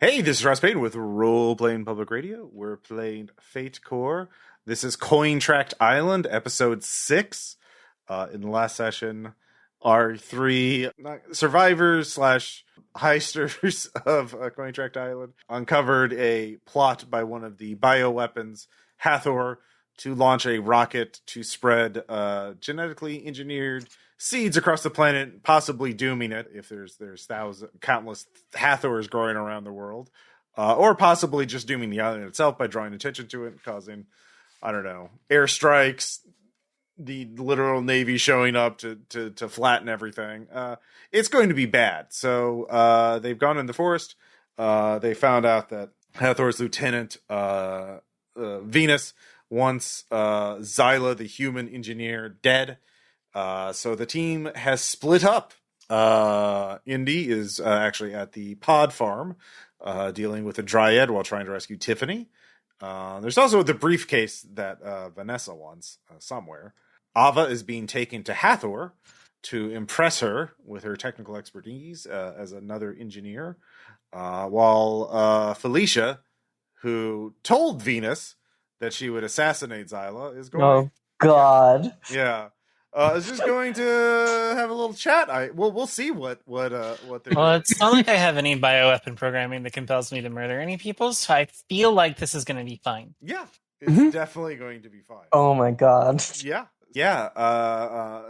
Hey, this is Ross Payton with Role Playing Public Radio. We're playing Fate Core. This is Cointract Island, episode 6. In the last session, our three survivors slash heisters of Cointract Island uncovered a plot by one of the bioweapons, Hathor, to launch a rocket to spread genetically engineered seeds across the planet, possibly dooming it if there's countless Hathors growing around the world, or possibly just dooming the island itself by drawing attention to it, causing, I don't know, airstrikes, the literal Navy showing up to flatten everything. It's going to be bad. So they've gone in the forest. They found out that Hathor's lieutenant, Venus, wants Xyla, the human engineer, dead. So the team has split up. Indy is actually at the pod farm, dealing with a dryad while trying to rescue Tiffany. There's also the briefcase that Vanessa wants somewhere. Aava is being taken to Hathor to impress her with her technical expertise as another engineer, while Felicia, who told Venus that she would assassinate Xyla, is going. Oh God! Yeah. Is just going to have a little chat. We'll see what they're doing. It's not like I have any bioweapon programming that compels me to murder any people, so I feel like this is going to be fine. Yeah, it's definitely going to be fine. Oh my God! Yeah.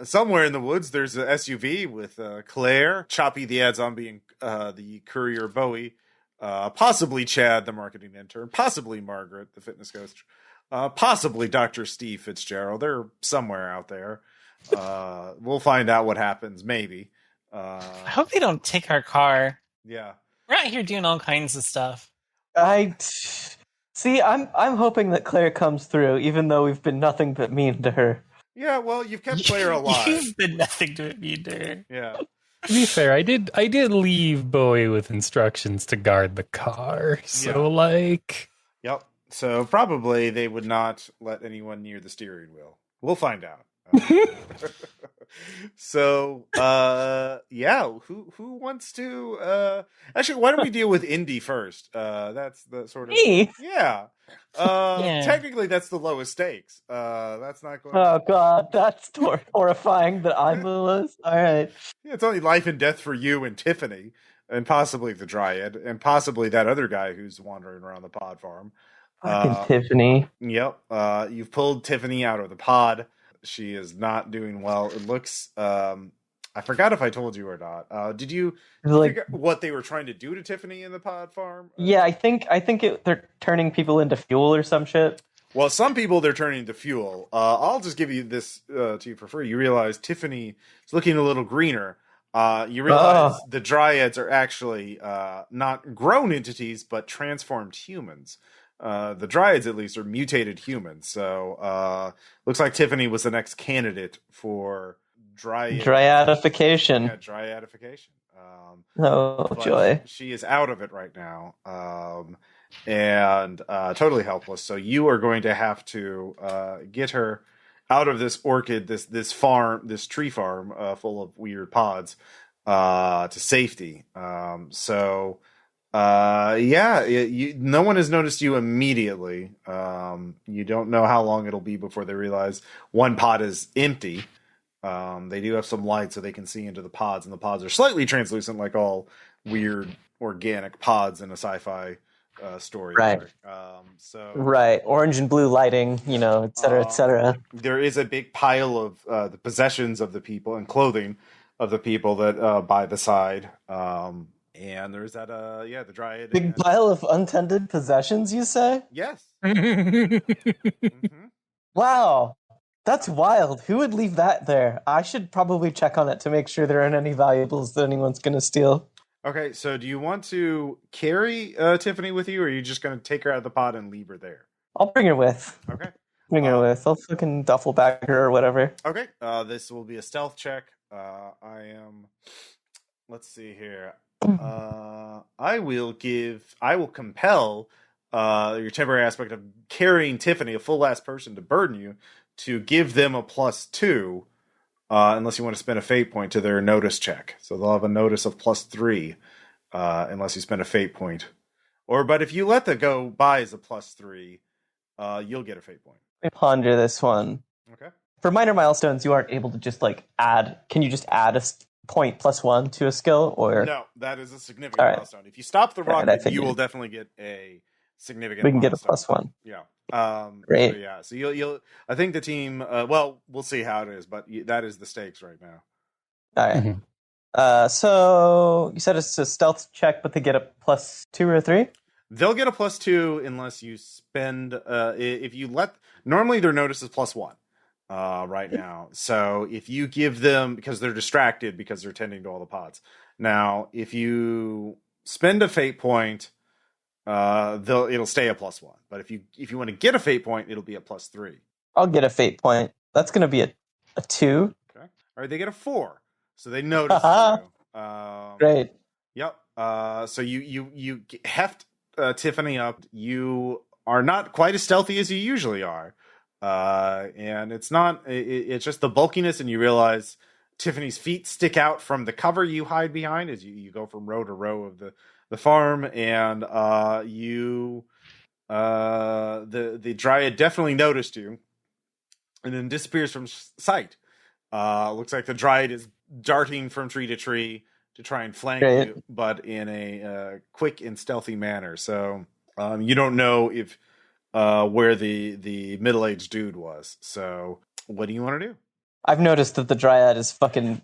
Somewhere in the woods, there's an SUV with Claire, Choppy the ad zombie, and the courier Bowie, possibly Chad, the marketing intern, possibly Margaret, the fitness coach, possibly Dr. Steve Fitzgerald. They're somewhere out there. We'll find out what happens, maybe. I hope they don't take our car. Yeah. We're out here doing all kinds of stuff. I'm hoping that Claire comes through, even though we've been nothing but mean to her. Yeah, well, you've kept Claire alive. You've been nothing to me, her. Yeah. To be fair, I did leave Bowie with instructions to guard the car. So, Yep. So probably they would not let anyone near the steering wheel. We'll find out. So, who wants to, actually, why don't we deal with Indy first? That's the sort of... Me? Yeah. Technically, that's the lowest stakes. That's not going Oh God, that's horrifying that I'm the lowest. All right. Yeah, it's only life and death for you and Tiffany, and possibly the Dryad, and possibly that other guy who's wandering around the pod farm. Fucking Tiffany. Yep. You've pulled Tiffany out of the pod. She is not doing well. It looks... I forgot if I told you or not. Did you figure what they were trying to do to Tiffany in the pod farm? Yeah, I think they're turning people into fuel or some shit. Well, some people they're turning into fuel. I'll just give you this to you for free. You realize Tiffany is looking a little greener. You realize the dryads are actually not grown entities, but transformed humans. The dryads, at least, are mutated humans. So looks like Tiffany was the next candidate for dryadification. Yeah, dryadification. Joy. She is out of it right now, and totally helpless. So you are going to have to get her out of this orchid, this farm, this tree farm full of weird pods, to safety. No one has noticed you immediately. You don't know how long it'll be before they realize one pod is empty. They do have some light so they can see into the pods, and the pods are slightly translucent, like all weird organic pods in a sci-fi story. Right. Right. Orange and blue lighting, et cetera, et cetera. There is a big pile of the possessions of the people and clothing of the people that by the side. And there's that, the dryad. Big pile of untended possessions, you say? Yes. Mm-hmm. Wow. That's wild. Who would leave that there? I should probably check on it to make sure there aren't any valuables that anyone's going to steal. Okay, so do you want to carry Tiffany with you, or are you just going to take her out of the pod and leave her there? I'll bring her with. Okay. Bring her with. I'll fucking duffel bag her or whatever. Okay. This will be a stealth check. Let's see here. I will compel your temporary aspect of carrying Tiffany, a full-ass person, to burden you, to give them a +2, unless you want to spend a fate point to their notice check. So they'll have a notice of +3, unless you spend a fate point But if you let the go by as a +3, you'll get a fate point. Let me ponder this one. Okay. For minor milestones, you aren't able to just add. Can you just add a point +1 to a skill, or no? That is a significant milestone. If you stop the rocket, you will definitely get a significant. We can milestone. Get a +1. Yeah. Great. So, yeah. So you'll. I think the team. Well, we'll see how it is, but that is the stakes right now. All right. So you said it's a stealth check, but they get a +2 or 3. They'll get a +2 unless you spend. If you let. Normally, their notice is +1. Right now. So if you give them, because they're distracted because they're tending to all the pods. Now, if you spend a fate point, it'll stay a +1. But if you want to get a fate point, it'll be a +3. I'll get a fate point. That's going to be a 2. Okay. All right, they get a 4. So they notice you. Great. Yep. So you heft Tiffany up. You are not quite as stealthy as you usually are. And it's not, it's just the bulkiness, and you realize Tiffany's feet stick out from the cover you hide behind as you go from row to row of the farm, and the dryad definitely noticed you and then disappears from sight. Looks like the dryad is darting from tree to tree to try and flank you, but in a quick and stealthy manner. So you don't know if where the middle-aged dude was. So what do you want to do? I've noticed that the dryad is fucking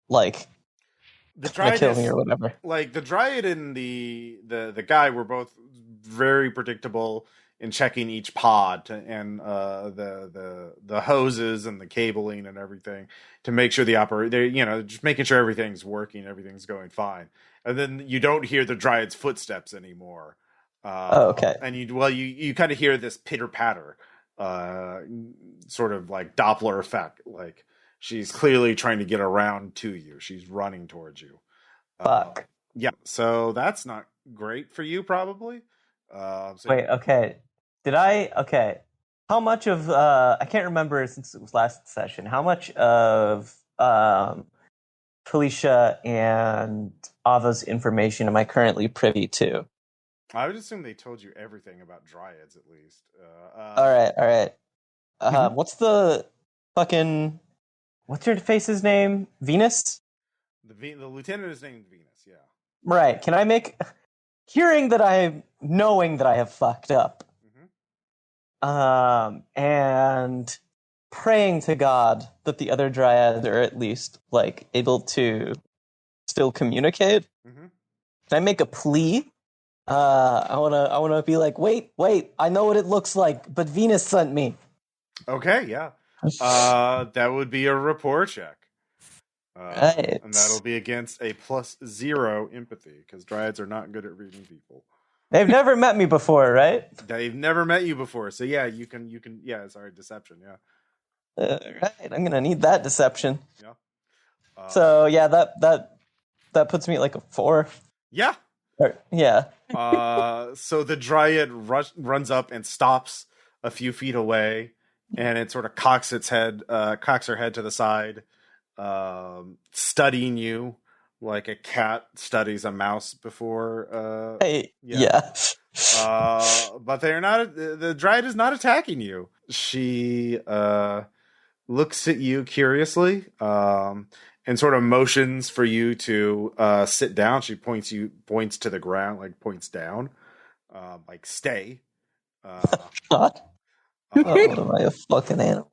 the dryad kill me or whatever. Like the dryad and the guy were both very predictable in checking each pod and the hoses and the cabling and everything to make sure just making sure everything's working, everything's going fine. And then you don't hear the dryad's footsteps anymore. Okay. And you kind of hear this pitter patter, sort of like Doppler effect. Like she's clearly trying to get around to you. She's running towards you. Fuck. Yeah. So that's not great for you, probably. Wait. Okay. Okay. How much of I can't remember since it was last session. How much of Felicia and Aava's information am I currently privy to? I would assume they told you everything about dryads, at least. All right. What's the fucking... What's your face's name? Venus? The lieutenant is named Venus, yeah. Right. Can I make... Hearing that knowing that I have fucked up. And praying to God that the other dryads are at least, able to still communicate. Can I make a plea? I wanna be like, wait, I know what it looks like, but Venus sent me. Okay, yeah. That would be a rapport check. Right. And that'll be against a +0 empathy, because dryads are not good at reading people. They've never met me before, right? They've never met you before, so yeah, you can sorry, deception, yeah. Right, I'm gonna need that deception. Yeah. So yeah, that puts me at a 4. Yeah. Yeah. So the dryad runs up and stops a few feet away, and it sort of cocks her head to the side, studying you like a cat studies a mouse before. Yeah. But they're not. The dryad is not attacking you. She looks at you curiously, and sort of motions for you to sit down. She points to the ground, points down, stay. God. What am I, a fucking animal?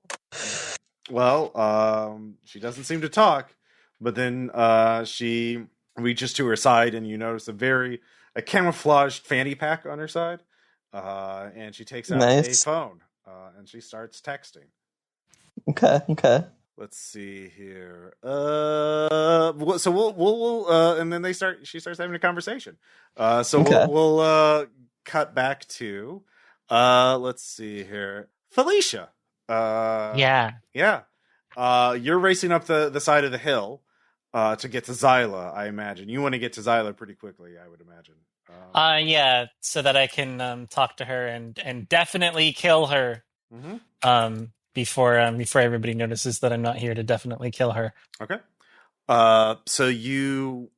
Well, she doesn't seem to talk, but then she reaches to her side, and you notice a camouflaged fanny pack on her side, and she takes out a phone, and she starts texting. Okay. Let's see here. So we'll and then she starts having a conversation. We'll cut back to let's see here. Felicia. Yeah. You're racing up the side of the hill to get to Xyla, I imagine. You want to get to Xyla pretty quickly, I would imagine. Yeah, so that I can talk to her and definitely kill her. Before everybody notices that I'm not here to definitely kill her. Okay. So you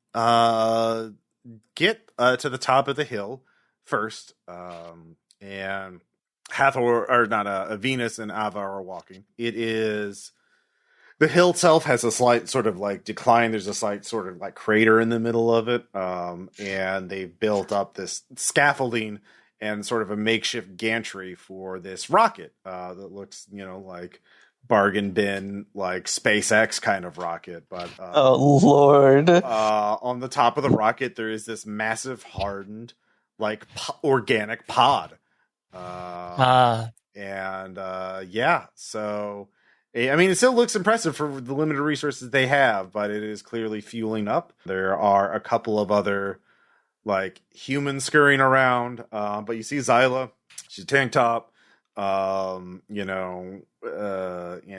get to the top of the hill, first, and Hathor, or not, Venus and Aava are walking. It is the hill itself has a slight sort of like decline. There's a slight sort of like crater in the middle of it, and they've built up this scaffolding and sort of a makeshift gantry for this rocket that looks, like bargain bin, like SpaceX kind of rocket. But oh Lord! On the top of the rocket, there is this massive hardened, like organic pod. And so I mean, it still looks impressive for the limited resources they have, but it is clearly fueling up. There are a couple of other like humans scurrying around, but you see Xyla. She's tank top, and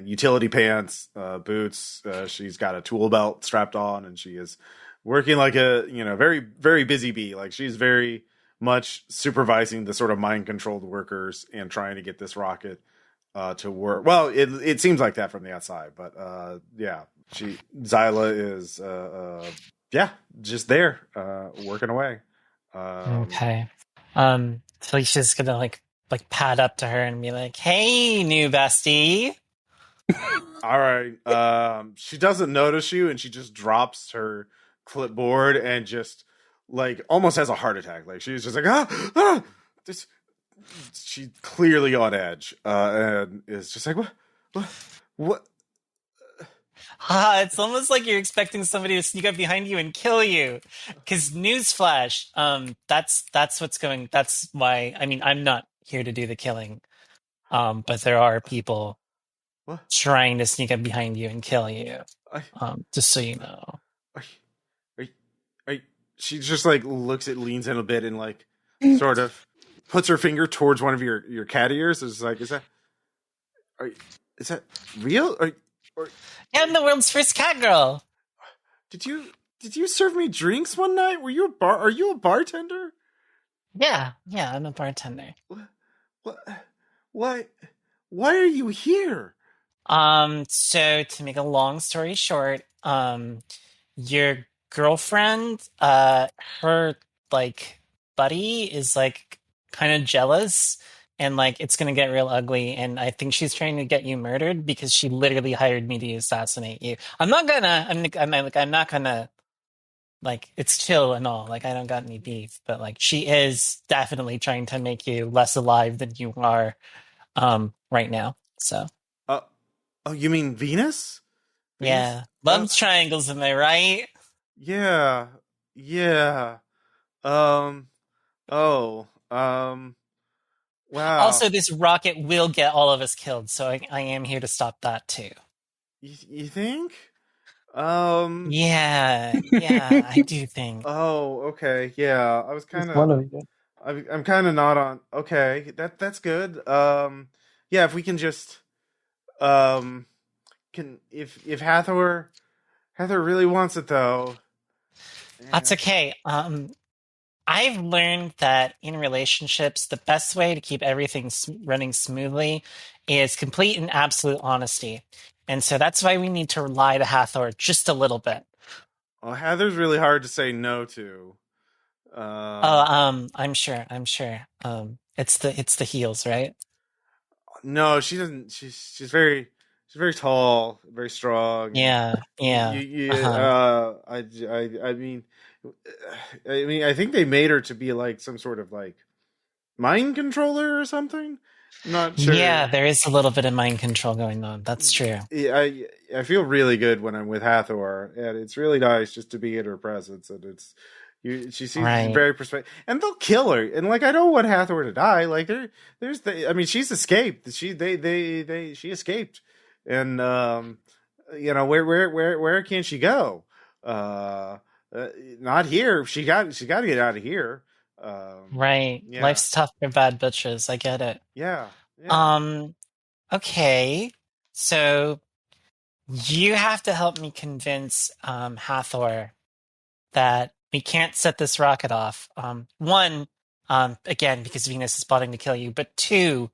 utility pants, boots. She's got a tool belt strapped on, and she is working like a very, very busy bee. Like she's very much supervising the sort of mind controlled workers and trying to get this rocket to work. Well, it seems like that from the outside, but Xyla is just there working away. Okay. Felicia's gonna like pad up to her and be like, "Hey, new bestie." All right. She doesn't notice you, and she just drops her clipboard and just like almost has a heart attack. Like she's just like this. She's clearly on edge, and is just like what? It's almost like you're expecting somebody to sneak up behind you and kill you. Because newsflash, that's what's going. That's why. I mean, I'm not here to do the killing, but there are people trying to sneak up behind you and kill you. Just so you know. She just like leans in a bit and like sort of puts her finger towards one of your cat ears. It's like, is that real? Yeah, I'm the world's first cat girl. Did you serve me drinks one night? Are you a bartender? Yeah, I'm a bartender. Why are you here? So to make a long story short, your girlfriend, her like buddy is like kind of jealous, and like it's gonna get real ugly, and I think she's trying to get you murdered because she literally hired me to assassinate you. I'm not gonna like, it's chill and all, like I don't got any beef, but like she is definitely trying to make you less alive than you are right now. So oh, you mean Venus? Yeah. Love triangles, am I right? Yeah. Wow. Also, this rocket will get all of us killed, so I am here to stop that too. You think? Yeah, I do think. Oh, okay. Yeah, I was kind of. One of you. I'm kind of not on. Okay, that's good. Yeah, if we can just, if Hathor really wants it though. That's okay. I've learned that in relationships, the best way to keep everything running smoothly is complete and absolute honesty. And so that's why we need to lie to Hathor just a little bit. Well, Hathor's really hard to say no to. I'm sure. It's the heels, right? No, she doesn't. She's very tall, very strong. Yeah. I mean, I think they made her to be like some sort of like mind controller or something. I'm not sure. Yeah, there is a little bit of mind control going on. That's true. I feel really good when I'm with Hathor, and it's really nice just to be in her presence. And she seems very persuasive, and they'll kill her. And like, I don't want Hathor to die. Like I mean, she's escaped. She escaped, and where can she go? Not here. She got to get out of here. Right. Yeah. Life's tough for bad bitches. I get it. Yeah. Okay. So you have to help me convince Hathor that we can't set this rocket off. One, again, because Venus is plotting to kill you, but two,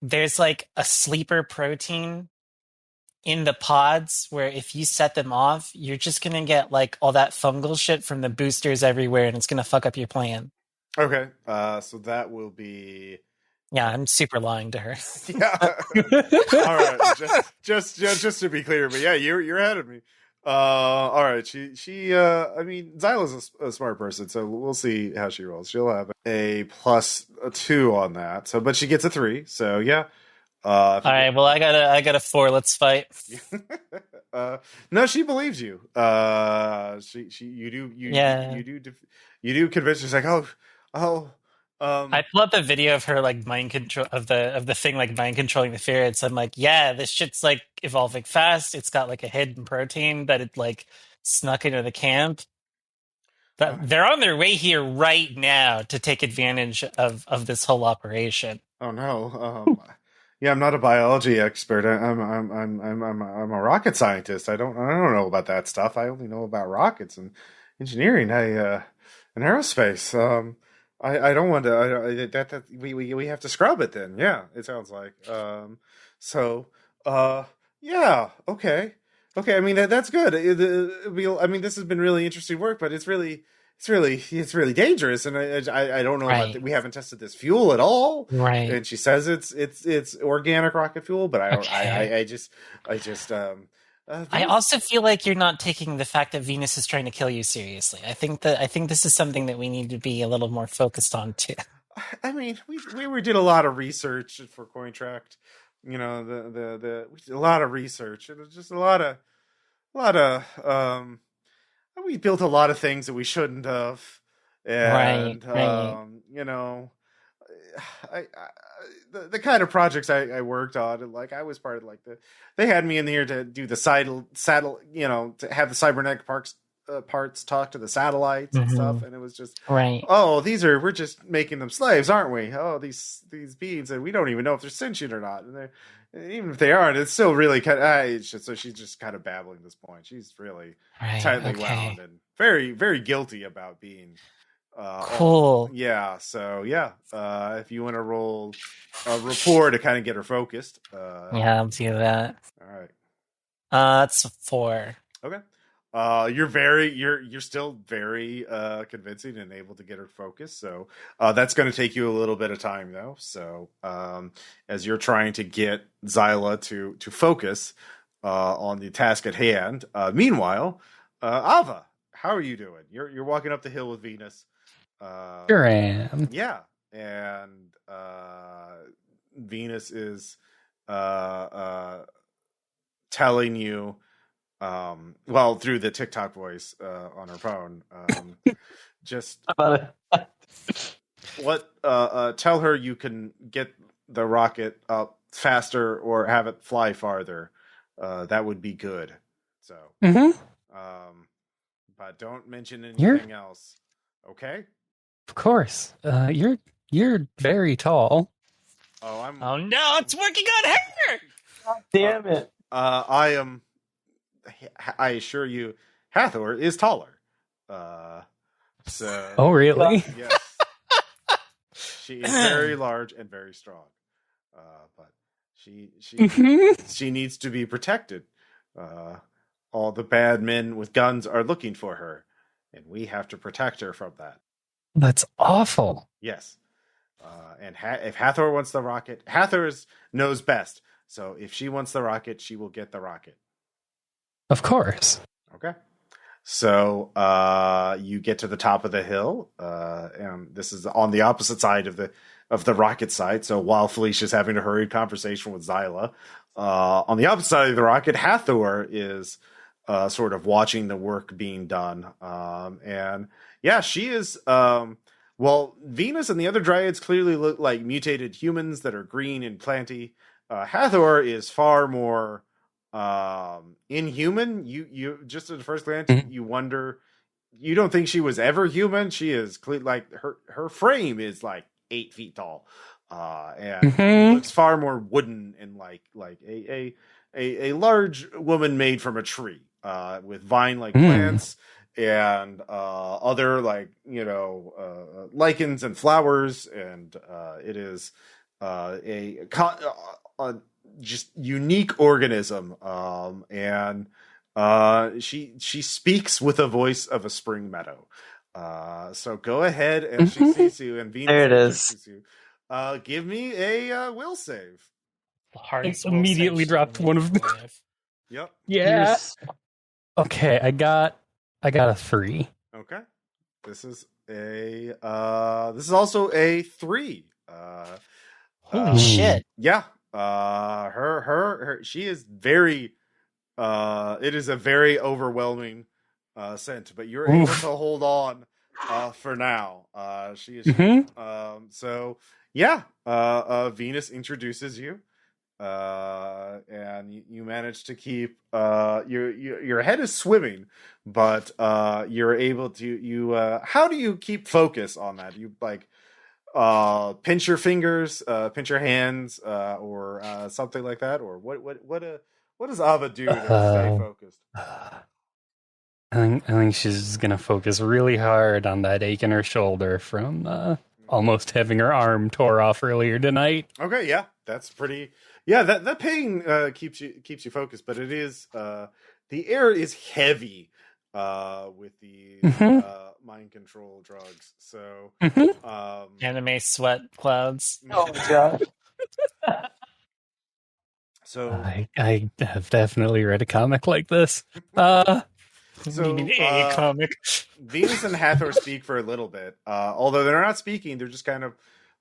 there's like a sleeper protein in the pods where if you set them off, you're just gonna get like all that fungal shit from the boosters everywhere, and it's gonna fuck up your plan. Okay. So that will be. Yeah, I'm super lying to her. Yeah. All right. Just to be clear, but yeah, you're ahead of me. All right. I mean, Xyla's a smart person, so we'll see how she rolls. She'll have a +2 on that. So, but she gets a 3. So yeah. If All you right, well, I got a 4. Let's fight. No, she believes you. She you do Yeah. you do convince her. She's like, oh, I pull up a video of her like mind control of the thing like mind controlling the ferrets. I'm like, yeah, this shit's like evolving fast. It's got like a hidden protein that it like snuck into the camp. uh, But they're on their way here right now to take advantage of this whole operation. oh no. Yeah, I'm not a biology expert. I'm a rocket scientist. I don't know about that stuff. I only know about rockets and engineering. And aerospace. I don't want to. That we have to scrub it then. Yeah, it sounds like. So, yeah, okay, okay. I mean that's good. I mean this has been really interesting work, but it's really dangerous, and I don't know about Right. we haven't tested this fuel at all. Right. And she says it's organic rocket fuel, but I don't Okay. I just I Venus. also feel like you're not taking the fact that Venus is trying to kill you seriously. I think this is something that we need to be a little more focused on too. I mean, we did a lot of research for Cointract. You know, the we did a lot of research. It was just a lot of we built a lot of things that we shouldn't have, Right, and right. you know, I the kind of projects I worked on, and like I was part of like they had me in here to do the saddle, you know, to have the cybernetic parts talk to the satellites and Hmm. stuff, and it was just, Right. oh, we're just making them slaves, aren't we? Oh, these beings, and we don't even know if they're sentient or not, and even if they aren't, it's still really kind of. So she's just kind of babbling at this point. She's really Right. tightly wound Okay. and very guilty about being Cool. yeah, so yeah, if you want to roll a rapport to kind of get her focused, Yeah, I'll do that. all right, That's 4. okay. You're still very convincing and able to get her focused. So that's going to take you a little bit of time though. So as you're trying to get Xyla to focus on the task at hand, meanwhile, Ava, how are you doing? You're walking up the hill with Venus. Sure am. Yeah, and Venus is uh, uh, telling you, well, through the TikTok voice on her phone, just About it. tell her you can get the rocket up faster or have it fly farther. That would be good. So, Mm-hmm. but don't mention You're, anything else. Okay? of course. You're very tall. Oh, I'm. Oh no, it's working on her. Damn it. I am. I assure you, Hathor is taller. So. Oh, really? Yes. She is very large and very strong. But Mm-hmm. she needs to be protected. All the bad men with guns are looking for her, and we have to protect her from that. That's awful. Yes. And if Hathor wants the rocket, Hathor knows best. So if she wants the rocket, she will get the rocket. Of course. Okay. So you get to the top of the hill, and this is on the opposite side of the rocket site. So while Felicia's having a hurried conversation with Xyla, on the opposite side of the rocket, Hathor is sort of watching the work being done. And yeah, she is. Well, Venus and the other dryads clearly look like mutated humans that are green and planty. Hathor is far more inhuman. You just at the first glance Mhm. you wonder, you don't think she was ever human. She is like her frame is like 8 feet tall, and Mhm. looks far more wooden and like a large woman made from a tree, with vine like plants and other, like, you know, lichens and flowers, and it is a just unique organism, and she speaks with a voice of a spring meadow, So go ahead, and she sees you, and Venus There it is. introduces you. Give me a will save. The hardest Immediately dropped one of them. Yep. Yeah. Use- Okay, I got a 3. Okay. This is also a 3. Holy shit. Yeah. Her she is very it is a very overwhelming scent, but you're able to hold on for now. She is so yeah, Venus introduces you. And you manage to keep your head is swimming, but you're able to how do you keep focus on that? You like pinch your fingers, pinch your hands, or something like that, or what does Aava do to stay focused? I think she's gonna focus really hard on that ache in her shoulder from almost having her arm tore off earlier tonight. Okay, yeah, that's pretty. Yeah, that pain keeps you focused, but it is the air is heavy with the mind control drugs. So Anime sweat clouds. Oh god. So I have definitely read a comic like this. So a comic. Venus and Hathor speak for a little bit. Although they're not speaking, they're just kind of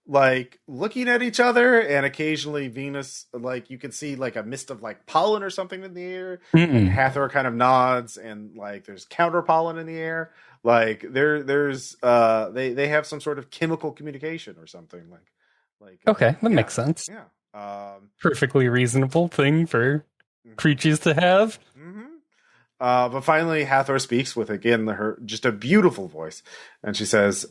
like looking at each other, and occasionally Venus, like you can see like a mist of like pollen or something in the air. And Hathor kind of nods, and like there's counter pollen in the air. Like there's they have some sort of chemical communication or something like. Okay, that makes sense. Yeah. Perfectly reasonable thing for creatures to have. But finally, Hathor speaks with, again, her just a beautiful voice. And she says,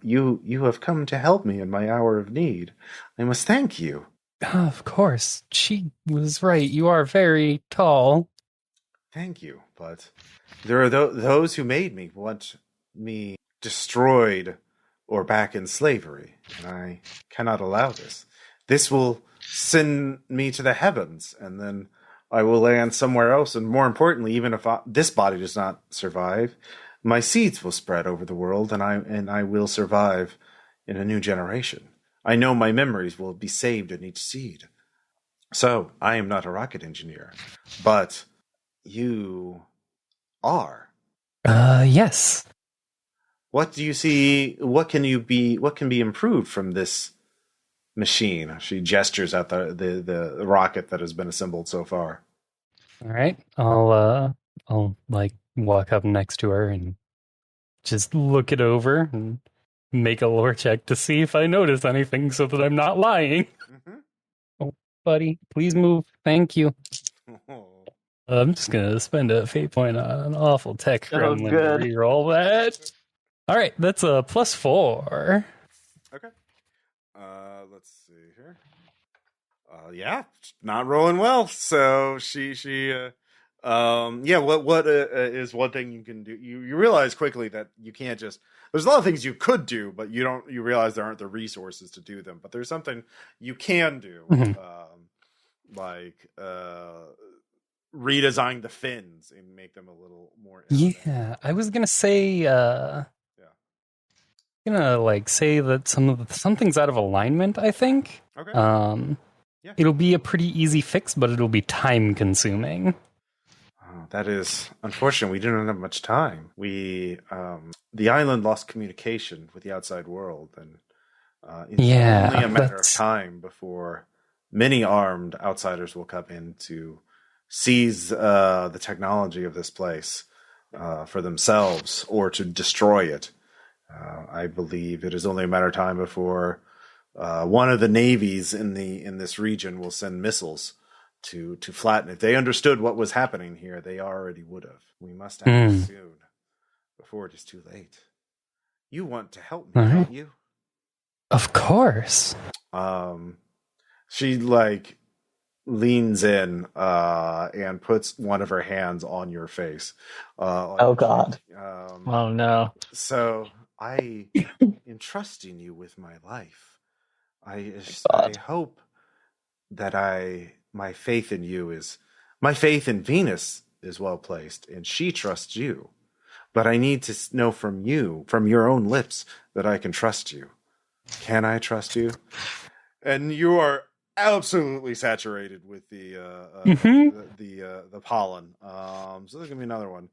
you have come to help me in my hour of need. I must thank you. Of course. She was right. You are very tall. Thank you. But there are those who made me want me destroyed or back in slavery. And I cannot allow this. This will send me to the heavens, and then I will land somewhere else, and more importantly, even if this body does not survive, my seeds will spread over the world, and I will survive in a new generation. I know my memories will be saved in each seed. So, I am not a rocket engineer, but you are. Yes. What do you see? What can be improved from this machine? She gestures at the rocket that has been assembled so far. All right. I'll like walk up next to her and just look it over and make a lore check to see if I notice anything so that I'm not lying. Oh, buddy, please move. Thank you. I'm just gonna spend a fate point on an awful tech gremlin to reroll that. All right, that's a +4. Okay. Let's see here. Yeah, not rolling well. So she yeah. What is one thing you can do? You realize quickly that you can't just. There's a lot of things you could do, but you realize there aren't the resources to do them. But there's something you can do, like redesign the fins and make them a little more. Yeah, I was gonna say. Gonna like say that something's out of alignment. I think. Okay. Yeah. It'll be a pretty easy fix, but it'll be time consuming. Oh, that is unfortunate. We didn't have much time. We the island lost communication with the outside world, and it's only a matter of time before many armed outsiders will come in to seize the technology of this place for themselves or to destroy it. I believe it is only a matter of time before one of the navies in this region will send missiles to flatten it. If they understood what was happening here, they already would have. We must act soon before it is too late. You want to help me, don't you? Of course. She like leans in and puts one of her hands on your face. Oh God. Oh no. So I am trusting you with my life. I hope that my faith in Venus is well placed, and she trusts you. but I need to know from you, from your own lips, that I can trust you. Can I trust you? And you are absolutely saturated with the pollen. So there's gonna be another one,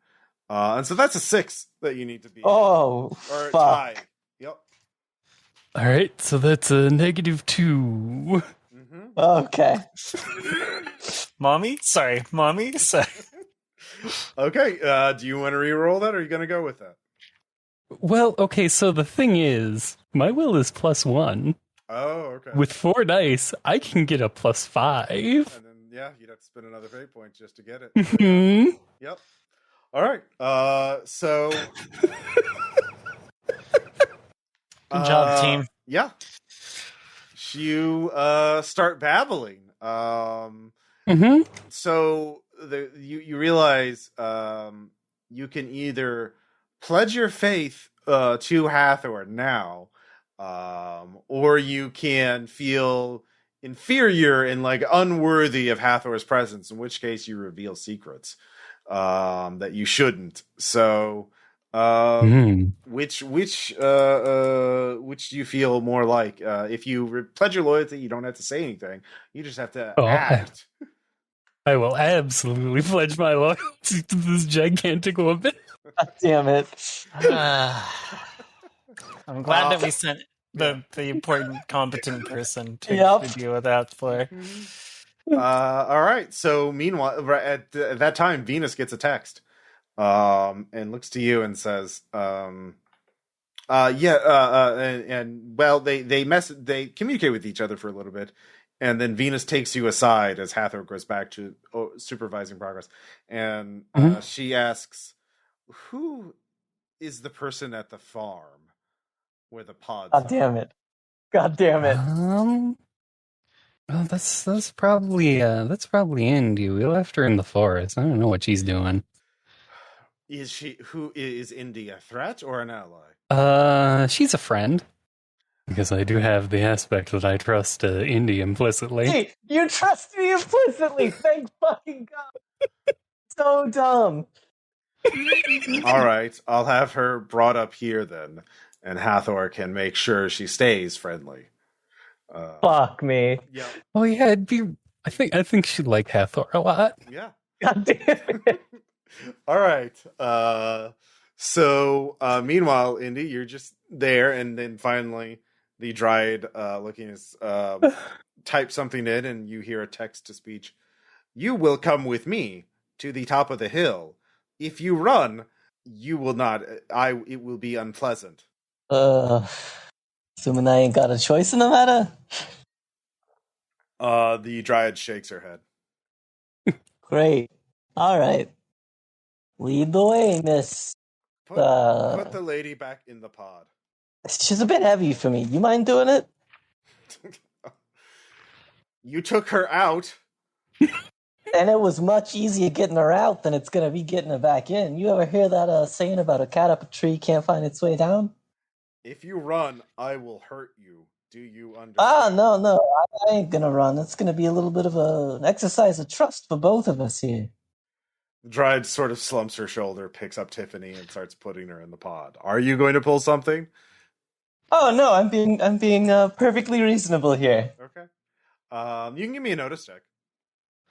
and so that's a 6 that you need to beat. Oh, or fuck. tie. Yep. All right, so that's a -2. Okay. Mommy? Sorry. Okay, do you want to re-roll that, or are you going to go with that? Well, okay, so the thing is, my will is +1. Oh, okay. With 4 dice, I can get a +5. And then, yeah, you'd have to spend another fate point just to get it. Mhm. Yep. All right. So... Good job, team. Yeah. You start babbling. So you realize you can either pledge your faith to Hathor now, or you can feel inferior and like unworthy of Hathor's presence, in which case you reveal secrets that you shouldn't. So which do you feel more like? If you pledge your loyalty, you don't have to say anything. You just have to act. I will absolutely pledge my loyalty to this gigantic woman. God damn it. I'm glad that we sent the important, competent person to deal with that for. All right. So meanwhile, at that time, Venus gets a text. And looks to you and says, and well, they communicate with each other for a little bit, and then Venus takes you aside as Hathor goes back to supervising progress, and she asks, "Who is the person at the farm where the pods?" God damn it! God damn it! Well, that's probably Indy. We left her in the forest. I don't know what she's doing. Who is Indy, a threat or an ally? She's a friend. Because I do have the aspect that I trust Indy implicitly. Hey, you trust me implicitly! Thank fucking God! So dumb! All right, I'll have her brought up here then, and Hathor can make sure she stays friendly. Fuck me. Yeah. Oh yeah, I think she'd like Hathor a lot. Yeah. God damn it! All right. So meanwhile, Indy, you're just there, and then finally the dryad looking as type something in, and you hear a text to speech. You will come with me to the top of the hill. If you run, you will not. It will be unpleasant. Assuming I ain't got a choice in the matter. The dryad shakes her head. Great. All right. Lead the way, miss. Put the lady back in the pod. She's a bit heavy for me. You mind doing it? You took her out. And it was much easier getting her out than it's going to be getting her back in. You ever hear that saying about a cat up a tree can't find its way down? If you run, I will hurt you. Do you understand? No. I ain't going to run. It's going to be a little bit of an exercise of trust for both of us here. The dryad sort of slumps her shoulder, picks up Tiffany, and starts putting her in the pod. Are you going to pull something? Oh no, I'm being perfectly reasonable here. Okay. You can give me a notice check.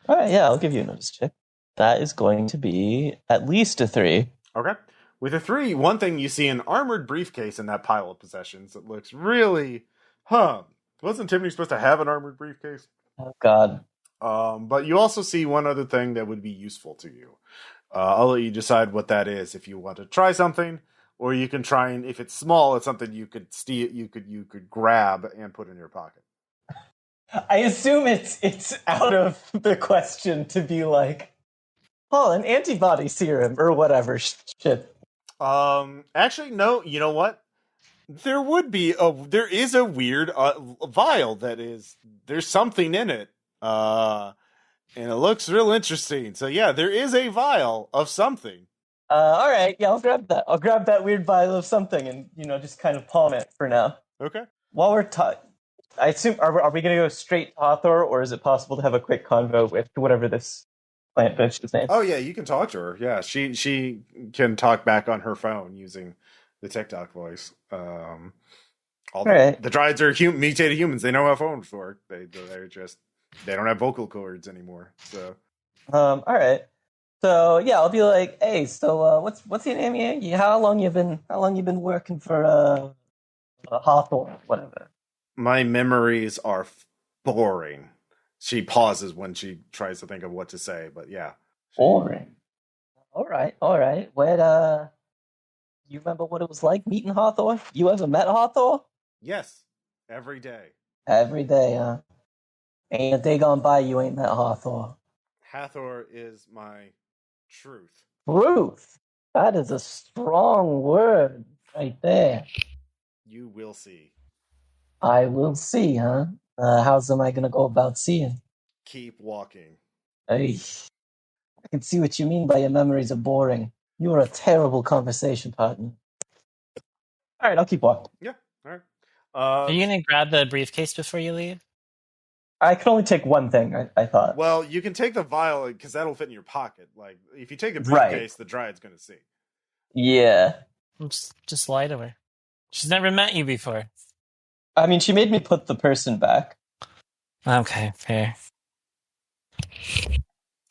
All right, yeah, I'll give you a notice check. That is going to be at least a 3. Okay. With a 3, one thing you see an armored briefcase in that pile of possessions that looks really, wasn't Tiffany supposed to have an armored briefcase? Oh God. But you also see one other thing that would be useful to you. I'll let you decide what that is if you want to try something, or you can try and, if it's small, it's something you could steal, you could grab and put in your pocket. I assume it's out of the question to be like, an antibody serum or whatever shit. Actually, no. You know what? There is a weird vial there's something in it. And it looks real interesting. So yeah, there is a vial of something. All right, yeah, I'll grab that. I'll grab that weird vial of something and, just kind of palm it for now. Okay. While we're I assume, are we going to go straight to Hathor, or is it possible to have a quick convo with whatever this plant bitch's name? Oh yeah, you can talk to her. Yeah, she can talk back on her phone using the TikTok voice. All right. the Dryads are mutated humans. They know how phones work. They don't have vocal cords anymore. So all right. So yeah, I'll be like, hey, so what's your name here? How long you been working for Hathor, whatever? my memories are boring. She pauses when she tries to think of what to say, but yeah. Boring. All right. Where you remember what it was like meeting Hathor? You ever met Hathor? Yes, every day. Every day, huh? Ain't a day gone by you ain't met Hathor. Hathor is my truth. Truth. That is a strong word right there. You will see. I will see, huh? How's am I gonna go about seeing? Keep walking. Hey, I can see what you mean by your memories are boring. You are a terrible conversation partner. All right, I'll keep walking. Yeah, all right. Are you gonna grab the briefcase before you leave? I can only take one thing, I thought. Well, you can take the vial because that'll fit in your pocket. Like, if you take the Right. briefcase, the Dryad's going to see. Yeah. Just lie to her. She's never met you before. I mean, she made me put the person back. Okay, fair.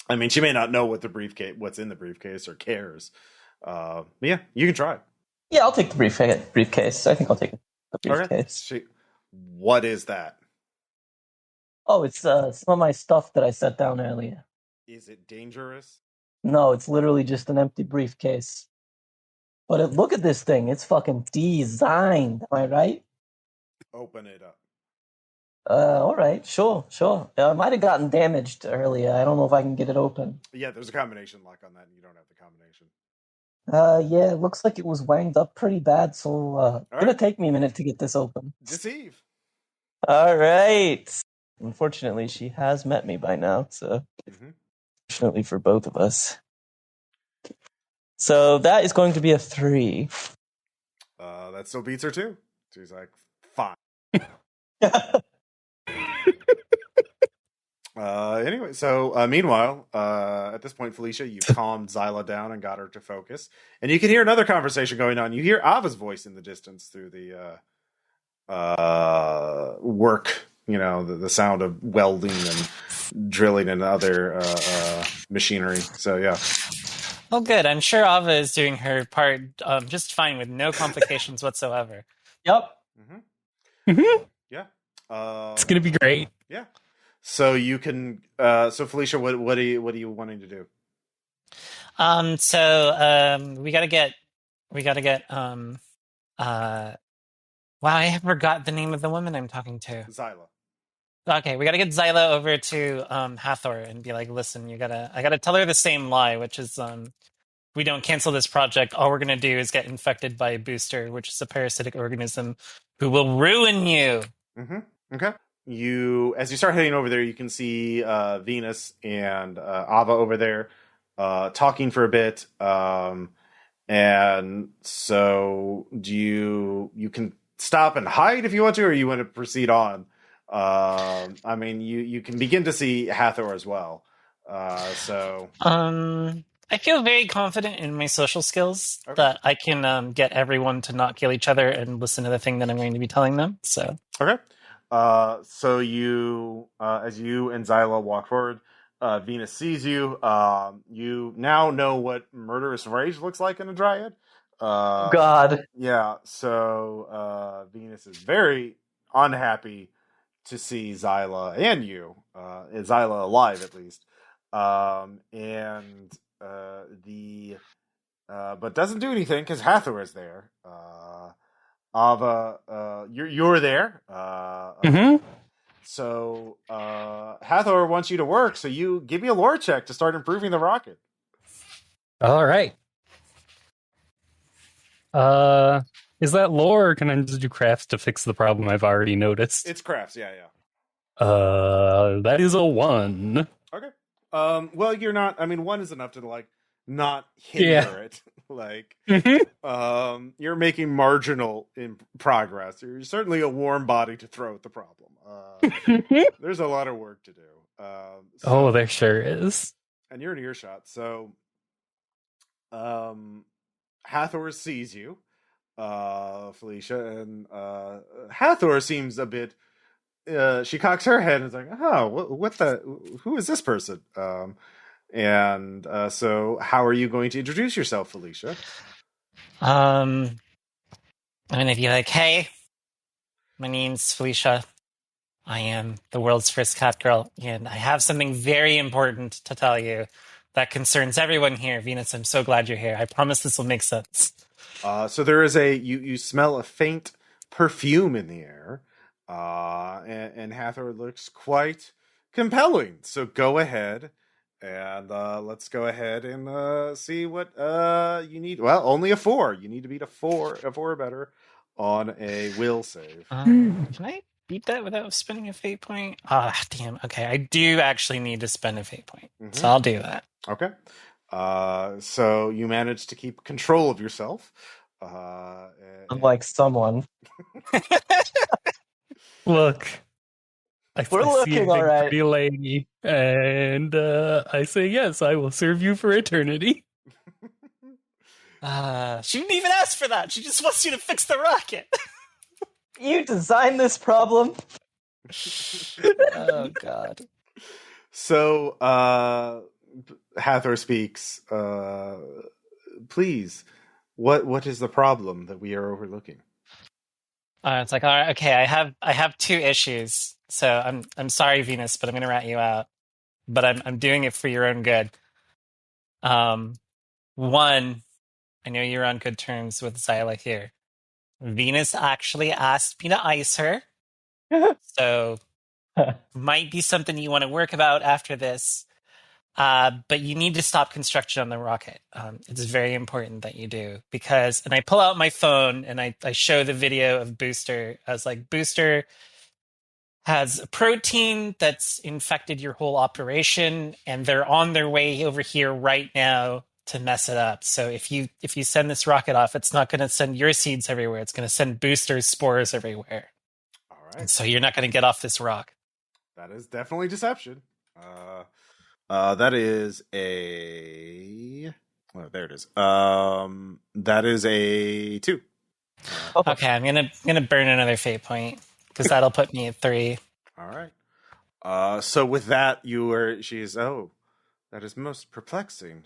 I mean, she may not know what's in the briefcase, or cares. But yeah, you can try. Yeah, I'll take the briefcase. I think I'll take the briefcase. Okay. What is that? Oh, it's some of my stuff that I set down earlier. Is it dangerous? No, it's literally just an empty briefcase. But look at this thing. It's fucking designed. Am I right? Open it up. All right. Sure. It might have gotten damaged earlier. I don't know if I can get it open. Yeah, there's a combination lock on that, and you don't have the combination. Yeah, it looks like it was wanged up pretty bad, so it's gonna take me a minute to get this open. Deceive. All right. Unfortunately, she has met me by now, so fortunately for both of us. So that is going to be a 3. That still beats her too. She's like, fine. Anyway, so meanwhile, at this point, Felicia, you've calmed Xyla down and got her to focus, and you can hear another conversation going on. You hear Aava's voice in the distance through the work. You know, the sound of welding and drilling and other machinery. So yeah. Oh, good. I'm sure Aava is doing her part just fine with no complications whatsoever. Yep. Yeah. It's gonna be great. Yeah. So you can. So Felicia, what are you wanting to do? We gotta get. Wow, I forgot the name of the woman I'm talking to. Xyla. Okay, we gotta get Xyla over to Hathor and be like, listen, I gotta tell her the same lie, which is we don't cancel this project, all we're gonna do is get infected by a booster, which is a parasitic organism who will ruin you. Okay. As you start heading over there, you can see Venus and Aava over there talking for a bit. And so you can stop and hide if you want to, or you want to proceed on. I mean, you can begin to see Hathor as well. I feel very confident in my social skills that I can get everyone to not kill each other and listen to the thing that I'm going to be telling them. So okay. So you, as you and Xyla walk forward, Venus sees you. You now know what murderous rage looks like in a dryad. God. Yeah. So Venus is very unhappy to see Xyla and you, Xyla alive at least, but doesn't do anything because Hathor is there. Aava, you're there. So Hathor wants you to work, so you give me a lore check to start improving the rocket. All right. Is that lore, or can I just do crafts to fix the problem I've already noticed? It's crafts, yeah. That is a 1. Okay. Well, you're not. I mean, 1 is enough to not hinder it. You're making marginal progress. You're certainly a warm body to throw at the problem. There's a lot of work to do. There sure is. and you're in earshot. So, Hathor sees you, Felicia, and Hathor seems a bit. She cocks her head and is like, "Oh, what the? Who is this person?" And so, how are you going to introduce yourself, Felicia? I'm gonna be like, hey, my name's Felicia. I am the world's first cat girl, and I have something very important to tell you that concerns everyone here. Venus, I'm so glad you're here. I promise this will make sense. So there is you smell a faint perfume in the air, and Hathor looks quite compelling. So go ahead and let's go ahead and see what you need. Well, only a 4. You need to beat a 4 or better on a will save. Can I beat that without spending a fate point? Ah, damn. Okay, I do actually need to spend a fate point, so I'll do that. Okay. So you managed to keep control of yourself. Unlike someone. Look, We're I see a looking big all right. pretty lady, and I say yes. I will serve you for eternity. She didn't even ask for that. She just wants you to fix the rocket. You designed this problem. Oh God. So Hathor speaks. Please, what is the problem that we are overlooking? It's like, all right, okay. I have 2 issues. So I'm sorry, Venus, but I'm gonna rat you out. But I'm doing it for your own good. One, I know you're on good terms with Xyla here. Venus actually asked me to ice her, so might be something you want to work about after this. But you need to stop construction on the rocket. It's very important that you do because, and I pull out my phone and I show the video of Booster. I was like, Booster has a protein that's infected your whole operation, and they're on their way over here right now to mess it up. So if you send this rocket off, it's not going to send your seeds everywhere. It's going to send Booster's spores everywhere. All right. And so you're not going to get off this rock. That is definitely deception. That is a. Oh, there it is. That is a 2. Okay, I'm gonna burn another fate point because that'll put me at 3. All right. So with that, she's. Oh, that is most perplexing.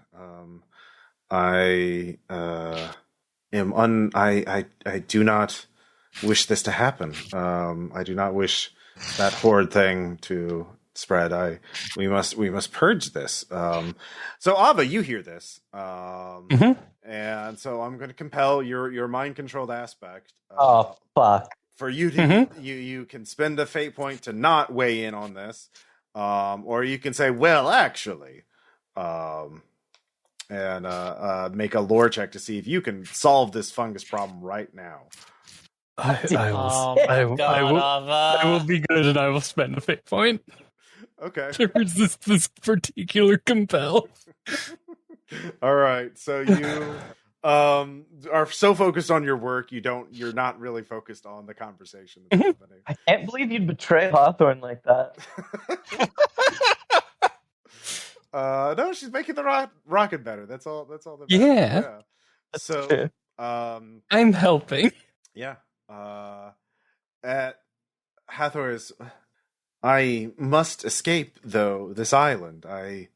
I am I do not wish this to happen. I do not wish that horrid thing to spread. We must purge this. So Aava, you hear this, and so I'm going to compel your mind controlled aspect. Oh fuck! For you to you can spend a fate point to not weigh in on this, or you can say, well, actually, and make a lore check to see if you can solve this fungus problem right now. I will be good, and I will spend a fate point. Okay. Towards this particular compel. All right. So you are so focused on your work, you're not really focused on the conversation that's happening. I can't believe you'd betray Hawthorne like that. No, she's making the rocket better. That's all that matters. Yeah. So true. I'm helping. Yeah. At Hathor's, I must escape, though, this island. I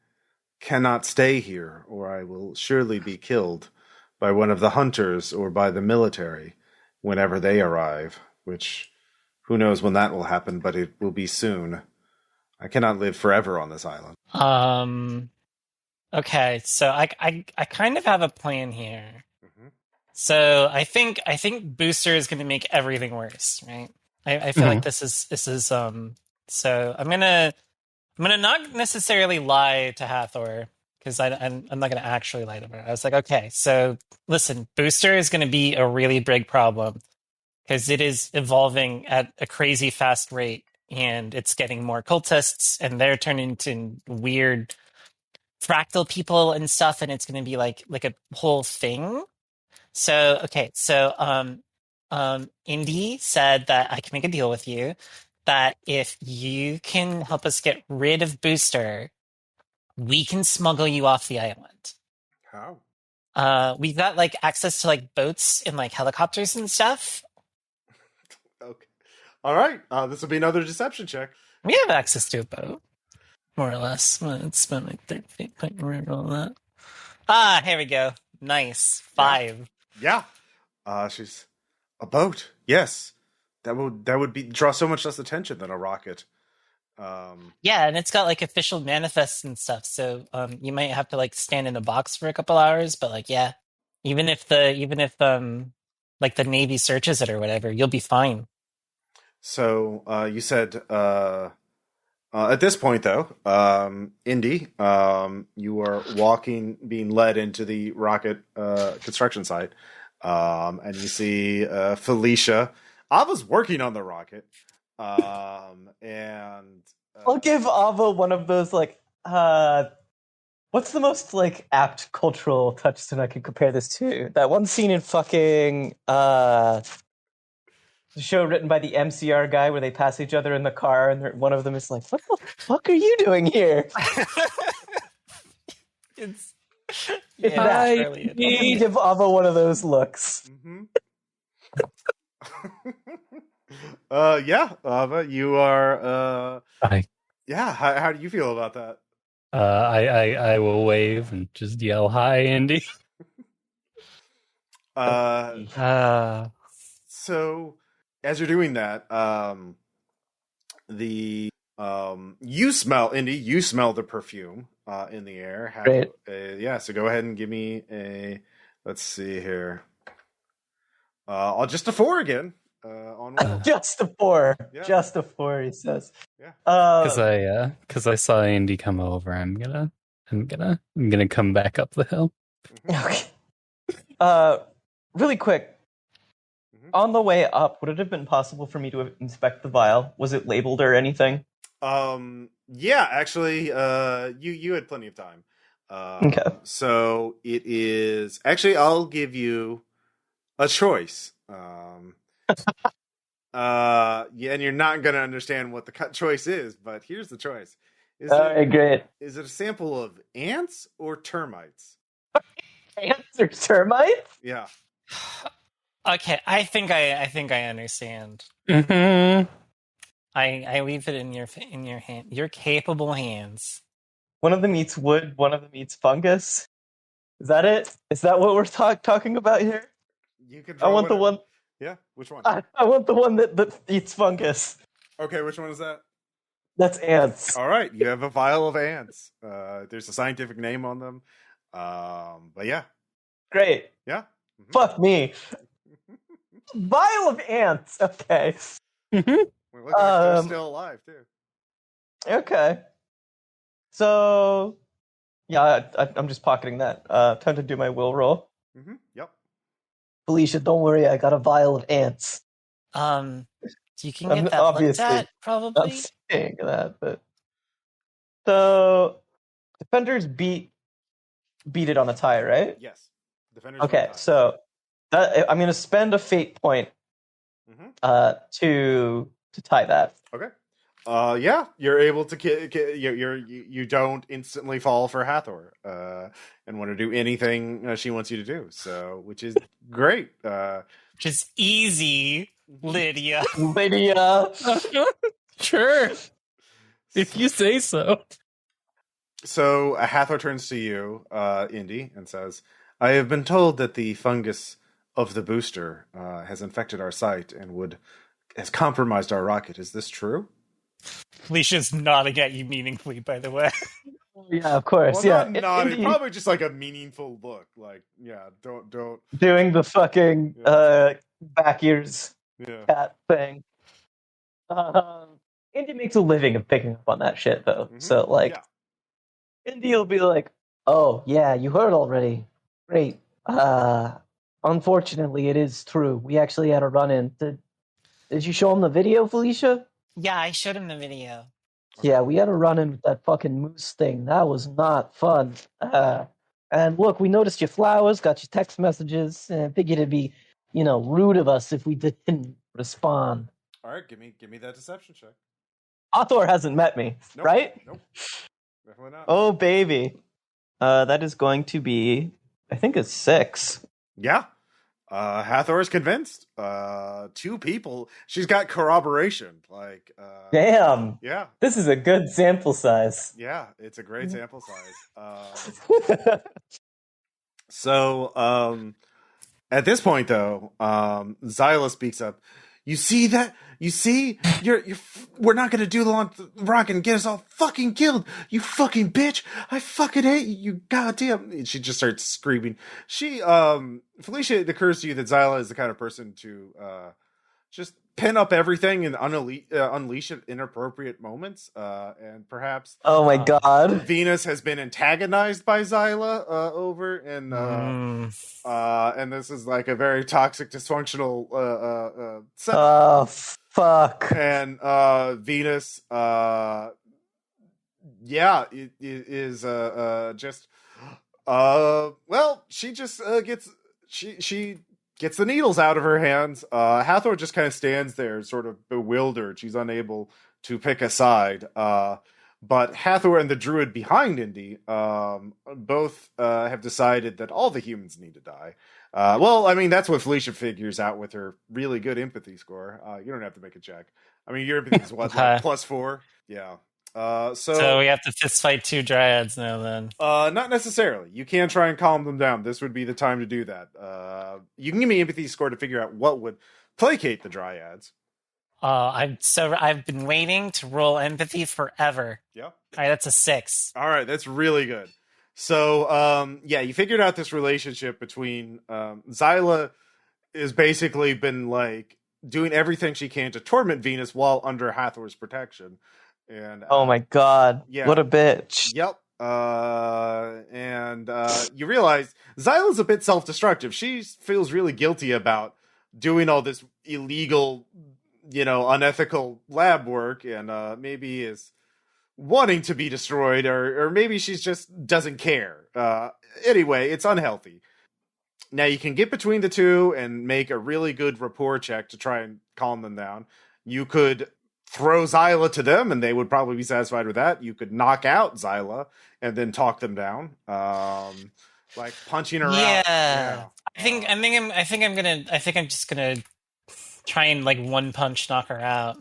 cannot stay here, or I will surely be killed by one of the hunters or by the military whenever they arrive, which, who knows when that will happen, but it will be soon. I cannot live forever on this island. Okay, so I kind of have a plan here. So I think Booster is going to make everything worse, right? I feel like this is so I'm gonna not necessarily lie to Hathor because I'm not gonna actually lie to her. I was like, okay, so listen, Booster is gonna be a really big problem because it is evolving at a crazy fast rate and it's getting more cultists and they're turning into weird fractal people and stuff, and it's gonna be like a whole thing. So okay, so Indy said that I can make a deal with you that if you can help us get rid of Booster, we can smuggle you off the island. How? We've got like access to like boats and like helicopters and stuff. Okay. All right. This will be another deception check. We have access to a boat, more or less. It's been like 30 feet. Can't remember all that. Ah, here we go. Nice. 5. Yeah. She's a boat. Yes. That would be draw so much less attention than a rocket. Yeah, and it's got like official manifests and stuff. So you might have to like stand in a box for a couple hours, but like yeah, even if like the Navy searches it or whatever, you'll be fine. So you said at this point though, Indy, you are being led into the rocket construction site, and you see Felicia. Ava's working on the rocket. And I'll give Aava one of those like what's the most like apt cultural touchstone I can compare this to? That one scene in fucking the show written by the MCR guy where they pass each other in the car and one of them is like, "What the fuck are you doing here?" It's I give Aava one of those looks. Mm-hmm. Yeah, Ava, you are. Hi. Yeah, how do you feel about that? I will wave and just yell, "Hi, Indy." So as you're doing that, you smell, Indy. You smell the perfume in the air. Great. Yeah. So go ahead and give me a. Let's see here. I'll just a 4 again. On just a 4. Yeah. Just a 4, he says. Yeah. Because I saw Indy come over. I'm gonna come back up the hill. Okay. Really quick. On the way up, would it have been possible for me to inspect the vial? Was it labeled or anything? Yeah, actually, you had plenty of time. Okay. So it is actually. I'll give you a choice. Yeah, and you're not gonna understand what the choice is, but here's the choice. Great. Is it a sample of ants or termites? Ants or termites? Yeah. Okay, I think I understand. Mm-hmm. I leave it in your hand. Your capable hands. One of them eats wood. One of them eats fungus. Is that it? Is that what we're talking about here? You can. I want the one. Yeah, which one? I want the one that eats fungus. Okay, which one is that? That's ants. All right, you have a vial of ants. There's a scientific name on them. But yeah. Great. Yeah. Mm-hmm. Fuck me. Vial of ants. Okay. Mm-hmm. We're looking like they're still alive too. Okay. So, yeah, I'm just pocketing that. Time to do my will roll. Mm-hmm. Yep. Felicia, don't worry. I got a vial of ants. You can get that looked at, probably. Not saying that, but so defenders beat it on a tie, right? Yes. Defenders. Okay, so I'm going to spend a fate point to tie that. Okay. Yeah, you're able to you don't instantly fall for Hathor, and want to do anything she wants you to do. So, which is great. Which is easy, Lydia. Lydia. Sure. If you say so. So Hathor turns to you, Indy, and says, "I have been told that the fungus of the booster has infected our site and has compromised our rocket. Is this true?" Felicia's nodding at you meaningfully, by the way. Yeah, of course. Well, yeah, not probably just like a meaningful look. Like, yeah, don't doing the fucking back ears cat thing. Indy makes a living of picking up on that shit, though. Mm-hmm. So, like, Indy will be like, "Oh, yeah, you heard already. Great. Unfortunately, it is true. We actually had a run-in. Did you show him the video, Felicia?" Yeah, I showed him the video. Yeah, we had a run-in with that fucking moose thing. That was not fun. And look, we noticed your flowers, got your text messages, and figured it'd be, rude of us if we didn't respond. All right, give me that deception check. Hathor hasn't met me, right? Nope. Definitely not. Oh, baby. That is going to be, I think it's 6. Yeah. Hathor is convinced. 2 people. She's got corroboration. Damn. Yeah. This is a good sample size. Yeah, it's a great sample size. At this point, though, Xyla speaks up. You see that? You see? We're not gonna do the rocket and get us all fucking killed. You fucking bitch! I fucking hate you. You goddamn! And she just starts screaming. Felicia, it occurs to you that Xyla is the kind of person to just pin up everything and unleash at inappropriate moments. And perhaps Oh my god. Venus has been antagonized by Xyla over, and this is like a very toxic, dysfunctional setup. Oh, fuck. And Venus, it is just well, she just she gets the needles out of her hands. Hathor just kind of stands there, sort of bewildered. She's unable to pick a side. But Hathor and the druid behind Indy both have decided that all the humans need to die. Well, I mean, that's what Felicia figures out with her really good empathy score. You don't have to make a check. I mean, your empathy is what, like +4? Yeah. So we have to fist fight 2 dryads now, then. Not necessarily. You can try and calm them down. This would be the time to do that. You can give me empathy score to figure out what would placate the dryads. I've been waiting to roll empathy forever. Yeah. All right, that's a 6. All right, that's really good. So, you figured out this relationship between Xyla has basically been like doing everything she can to torment Venus while under Hathor's protection. And oh my god, what a bitch. Yep. You realize Xyla's a bit self-destructive. She feels really guilty about doing all this illegal, unethical lab work, and maybe is wanting to be destroyed, or maybe she's just doesn't care. Anyway, it's unhealthy. Now you can get between the two and make a really good rapport check to try and calm them down. You could throw Xyla to them, and they would probably be satisfied with that. You could knock out Xyla and then talk them down, like punching her out. Yeah. I think I'm just gonna try and like one punch knock her out.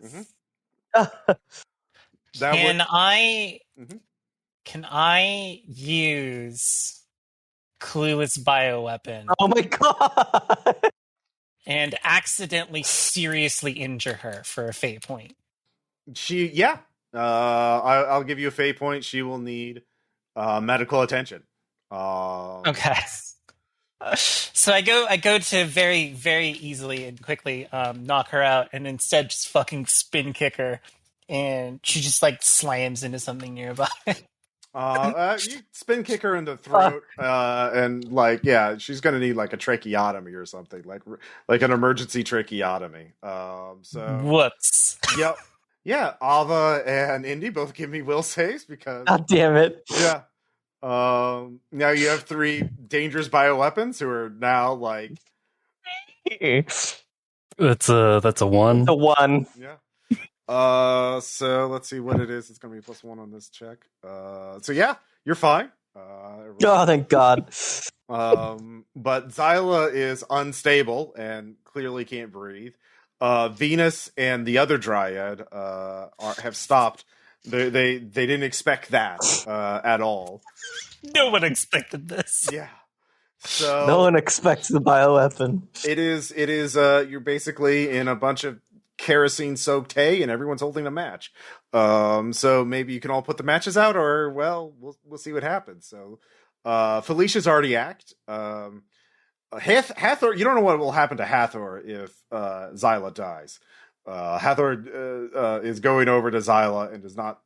Can I use Clueless Bioweapon? Oh my god! And accidentally seriously injure her for a fate point. I'll give you a fate point. She will need medical attention. Okay. So I go to very, very easily and quickly knock her out, and instead just fucking spin kick her, and she just like slams into something nearby. You spin kick her in the throat, and she's gonna need like a tracheotomy or something, like an emergency tracheotomy. Whoops. Yep. Yeah, Aava and Indy both give me will saves because god damn it. Yeah. Now you have 3 dangerous bioweapons who are now like. That's a 1. It's a 1. Yeah. So let's see what it is. It's gonna be +1 on this check. So yeah, you're fine. Oh, thank God. But Xyla is unstable and clearly can't breathe. Venus and the other dryad have stopped. They didn't expect that at all. No one expected this. Yeah. So no one expects the bioweapon. It is. You're basically in a bunch of kerosene-soaked hay, and everyone's holding a match. So maybe you can all put the matches out, or we'll see what happens. So Felicia's already act. Hathor, you don't know what will happen to Hathor if Xyla dies. Hathor is going over to Xyla and does not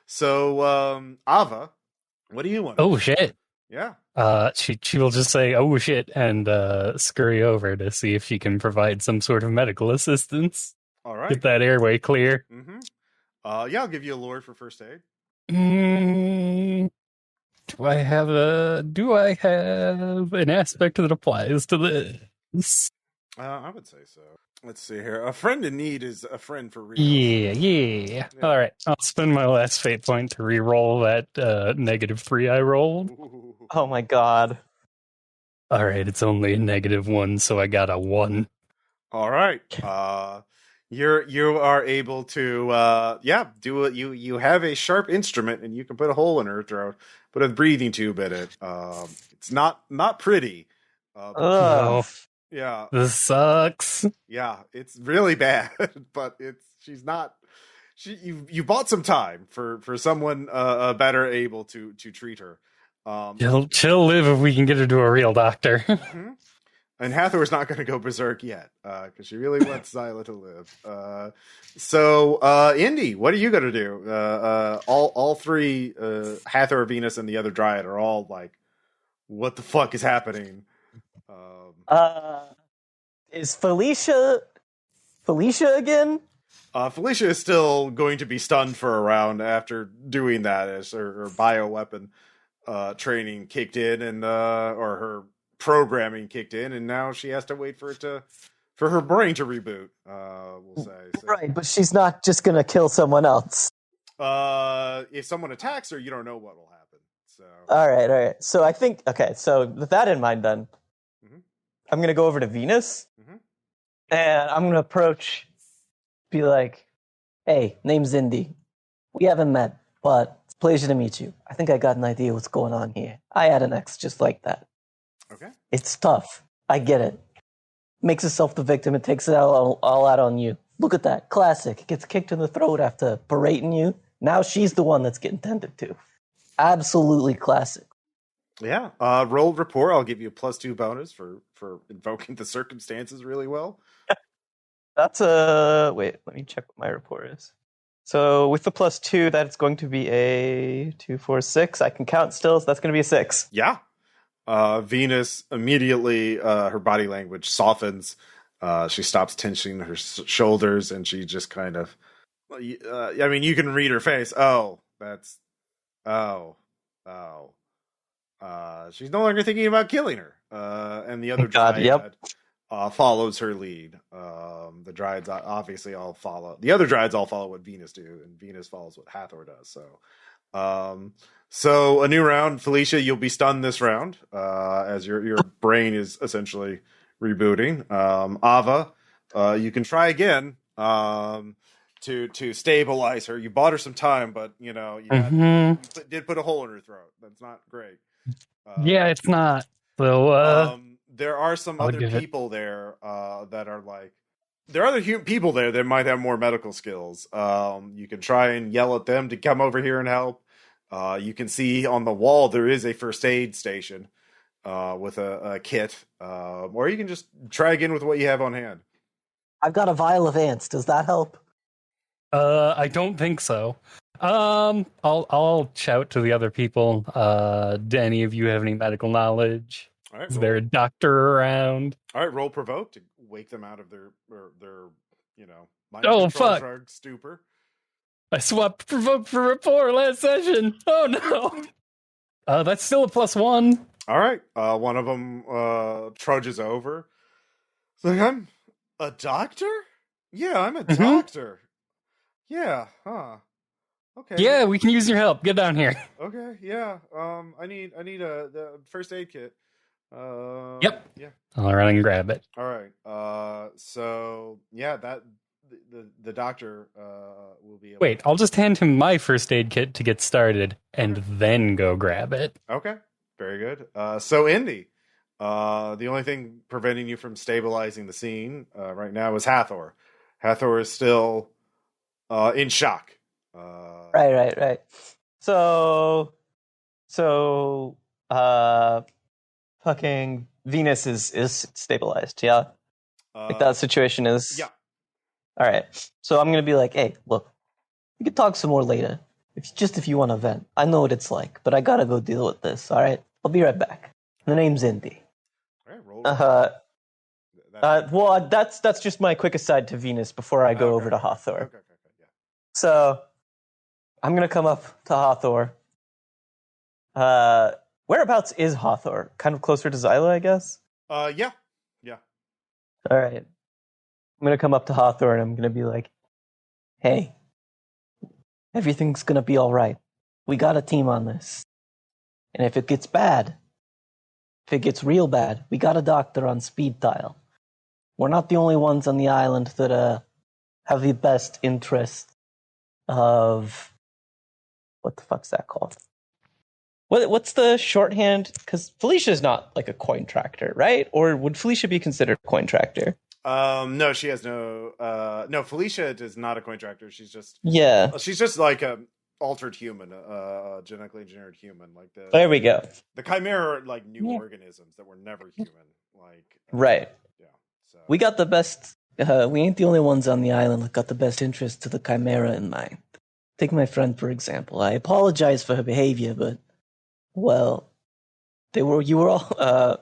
So Aava, what do you want? Oh shit. Yeah. She will just say, "Oh shit," and scurry over to see if she can provide some sort of medical assistance. All right. Get that airway clear. Mm-hmm. I'll give you a lore for first aid. Do I have an aspect that applies to this? I would say so. Let's see here. A friend in need is a friend for real. Yeah. All right. I'll spend my last fate point to re-roll that -3 I rolled. Ooh. Oh my god. All right. It's only a -1, so I got a 1. All right. You are able to do it. You have a sharp instrument and you can put a hole in her throat, put a breathing tube in it. It's not pretty. But No. yeah, This sucks. yeah, it's really bad. But you bought some time for someone better able to treat her. She'll live if we can get her to a real doctor. Mhm. And Hathor's not going to go berserk yet, because she really wants Xyla to live. So, Indy, what are you going to do? All three, Hathor, Venus, and the other Dryad are all like, what the fuck is happening? Is Felicia again? Felicia is still going to be stunned for a round after doing that, as her bioweapon training kicked in, and or her programming kicked in, and now she has to wait for her brain to reboot. We'll say so. Right, but she's not just gonna kill someone else. If someone attacks her, you don't know what will happen. So all right. So I think so with that in mind, then I'm gonna go over to Venus, and I'm gonna be like, "Hey, name's Indy. We haven't met, but it's a pleasure to meet you. I think I got an idea what's going on here. I had an ex just like that. Okay. It's tough. I get it. Makes herself the victim and takes it all out on you. Look at that. Classic. Gets kicked in the throat after berating you. Now she's the one that's getting tended to. Absolutely classic." Yeah. Roll rapport. I'll give you a +2 bonus for invoking the circumstances really well. That's wait, let me check what my rapport is. So with the +2, that's going to be a 2, 4, 6. I can count still, so that's going to be a 6. Yeah. Venus immediately, her body language softens. She stops tensioning her shoulders, and she just kind of, I mean, you can read her face. She's no longer thinking about killing her. And the other Dryad follows her lead. The Dryads obviously all follow. The other Dryads all follow what Venus do, and Venus follows what Hathor does. So a new round. Felicia, you'll be stunned this round, as your brain is essentially rebooting. Aava, you can try again to stabilize her. You bought her some time, but you did put a hole in her throat. That's not great. Yeah, it's not. So there are some I'll other people there that are like. There are other people there that might have more medical skills. You can try and yell at them to come over here and help. You can see on the wall there is a first aid station with a kit, or you can just try again with what you have on hand. I've got a vial of ants. Does that help? I don't think so. I'll shout to the other people. Do any of you have any medical knowledge? All right, is there a doctor around? All right, roll provoke to wake them out of their mind control fuck drug stupor. I swapped provoke for rapport last session. Oh no. That's still a +1. All right. One of them trudges over. It's like, I'm a doctor? Yeah, I'm a doctor. Yeah, huh. Okay. Yeah, we can use your help. Get down here. Okay, yeah. I need the first aid kit. Yep. Yeah. I'll run and grab it. All right. So yeah, that the doctor will be able. Wait, I'll just hand him my first aid kit to get started, and then go grab it. Okay. Very good. So Indy, the only thing preventing you from stabilizing the scene right now is Hathor. Hathor is still in shock. Right. So, fucking Venus is stabilized, yeah? Like that situation is... Yeah. Alright, so I'm gonna be like, hey, look, we can talk some more later. If you want to vent. I know what it's like, but I gotta go deal with this, alright? I'll be right back. The name's Indy. Alright, roll. Well, that's just my quick aside to Venus before I go over to Hathor. Okay, yeah. So, I'm gonna come up to Hathor. Whereabouts is Hathor? Kind of closer to Xyla, I guess? Yeah. All right. I'm going to come up to Hathor and I'm going to be like, hey, everything's going to be all right. We got a team on this. And if it gets bad, if it gets real bad, we got a doctor on speed dial. We're not the only ones on the island that have the best interest of... What the fuck's that called? What's the shorthand? Because Felicia's not like a Cointractor, right? Or would Felicia be considered a Cointractor? No, she has no. No, Felicia is not a Cointractor. She's just like a altered human, genetically engineered human. Like there we go. The Chimera are like new organisms that were never human. Like right. Yeah. So we got the best. We ain't the only ones on the island that got the best interest to the Chimera in mind. Take my friend for example. I apologize for her behavior, but well, you were all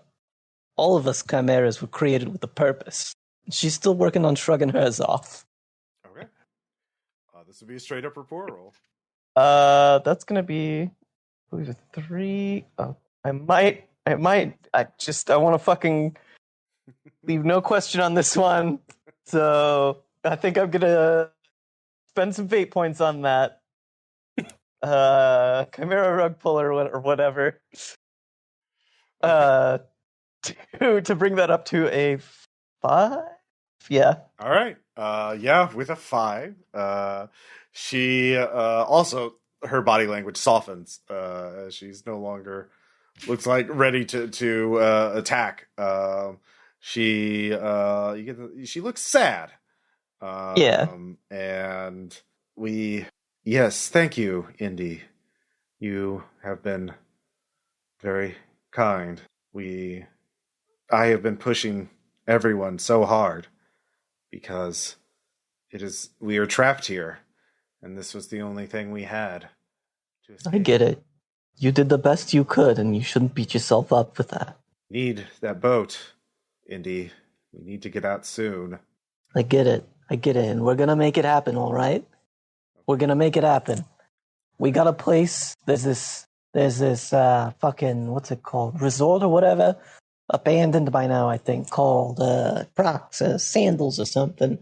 of us Chimeras were created with a purpose. She's still working on shrugging hers off. Okay. This would be a straight up rapport roll. That's gonna be 3. Oh, I want to fucking leave no question on this one. So I think I'm gonna spend some fate points on that. Chimera rug puller or whatever. To bring that up to a 5. Yeah. All right. Yeah, with a 5. She also her body language softens. She's no longer looks like ready to attack. She looks sad. And yes, thank you, Indy. You have been very kind. I have been pushing everyone so hard because we are trapped here, and this was the only thing we had to escape. I get it. You did the best you could, and you shouldn't beat yourself up for that. Need that boat, Indy. We need to get out soon. I get it, and we're gonna make it happen, all right? We're gonna make it happen. We got a place. There's this fucking, what's it called? Resort or whatever? Abandoned by now, I think, called Crocs, Sandals or something.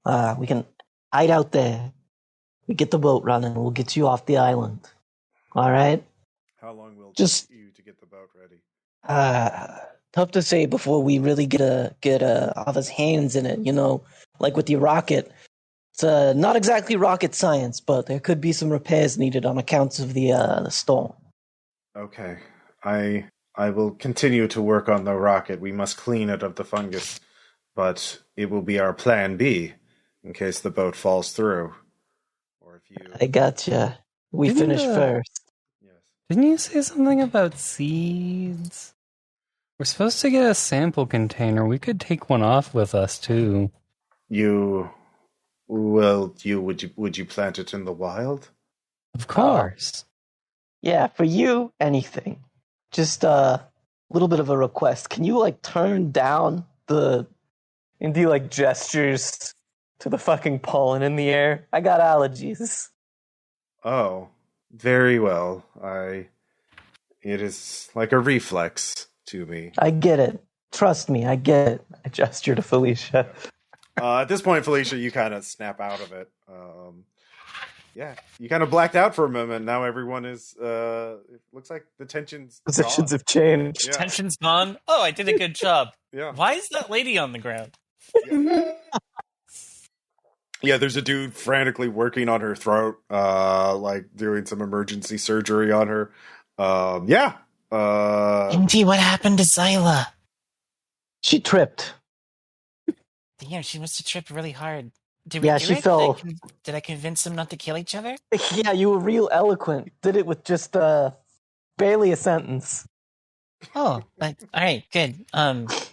Mm-hmm. We can hide out there. We get the boat running. We'll get you off the island. All right? How long will it take you to get the boat ready? Tough to say before we really get Aava's hands in it. You know, like with the rocket. It's not exactly rocket science, but there could be some repairs needed on account of the storm. Okay. I will continue to work on the rocket. We must clean it of the fungus, but it will be our plan B in case the boat falls through. Or if you... I gotcha. We finish first. Yes. Didn't you say something about seeds? We're supposed to get a sample container. We could take one off with us too. Would you plant it in the wild? Of course. Yeah, for you, anything. Just a little bit of a request. Can you turn down the Indy gestures to the fucking pollen in the air? I got allergies. Oh, very well. It is like a reflex to me. I get it. Trust me, I get it. I gesture to Felicia. At this point, Felicia, you kind of snap out of it. Yeah, you kind of blacked out for a moment. Now everyone is. It looks like the positions have changed. Yeah. Tension's gone. Oh, I did a good job. Yeah. Why is that lady on the ground? Yeah, there's a dude frantically working on her throat, doing some emergency surgery on her. Yeah. Indy, what happened to Xyla? She tripped. Damn, she must have tripped really hard. She fell. Did I convince them not to kill each other? Yeah, you were real eloquent. Did it with just barely a sentence. Oh, all right, good.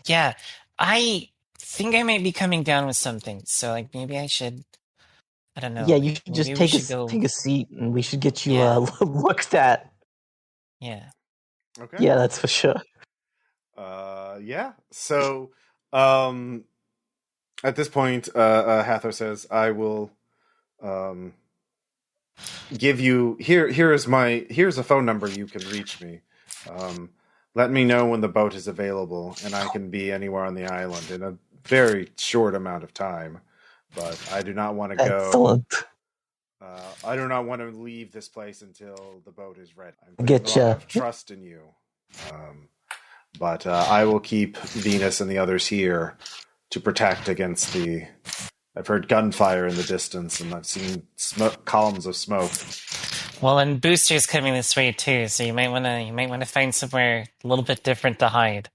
Yeah, I think I might be coming down with something. So, maybe I should. I don't know. Yeah, you should just take a seat, and we should get you looked at. Yeah. Okay. Yeah, that's for sure. Yeah. So, at this point, Hathor says, "I will give you here's a phone number you can reach me. Let me know when the boat is available, and I can be anywhere on the island in very short amount of time, but I do not want to go. Excellent. I do not want to leave this place until the boat is ready. I'm Getcha. putting a lot of trust in you. But I will keep Venus and the others here to protect against the... I've heard gunfire in the distance, and I've seen columns of smoke. Well, and Booster's coming this way too, so you might want to find somewhere a little bit different to hide.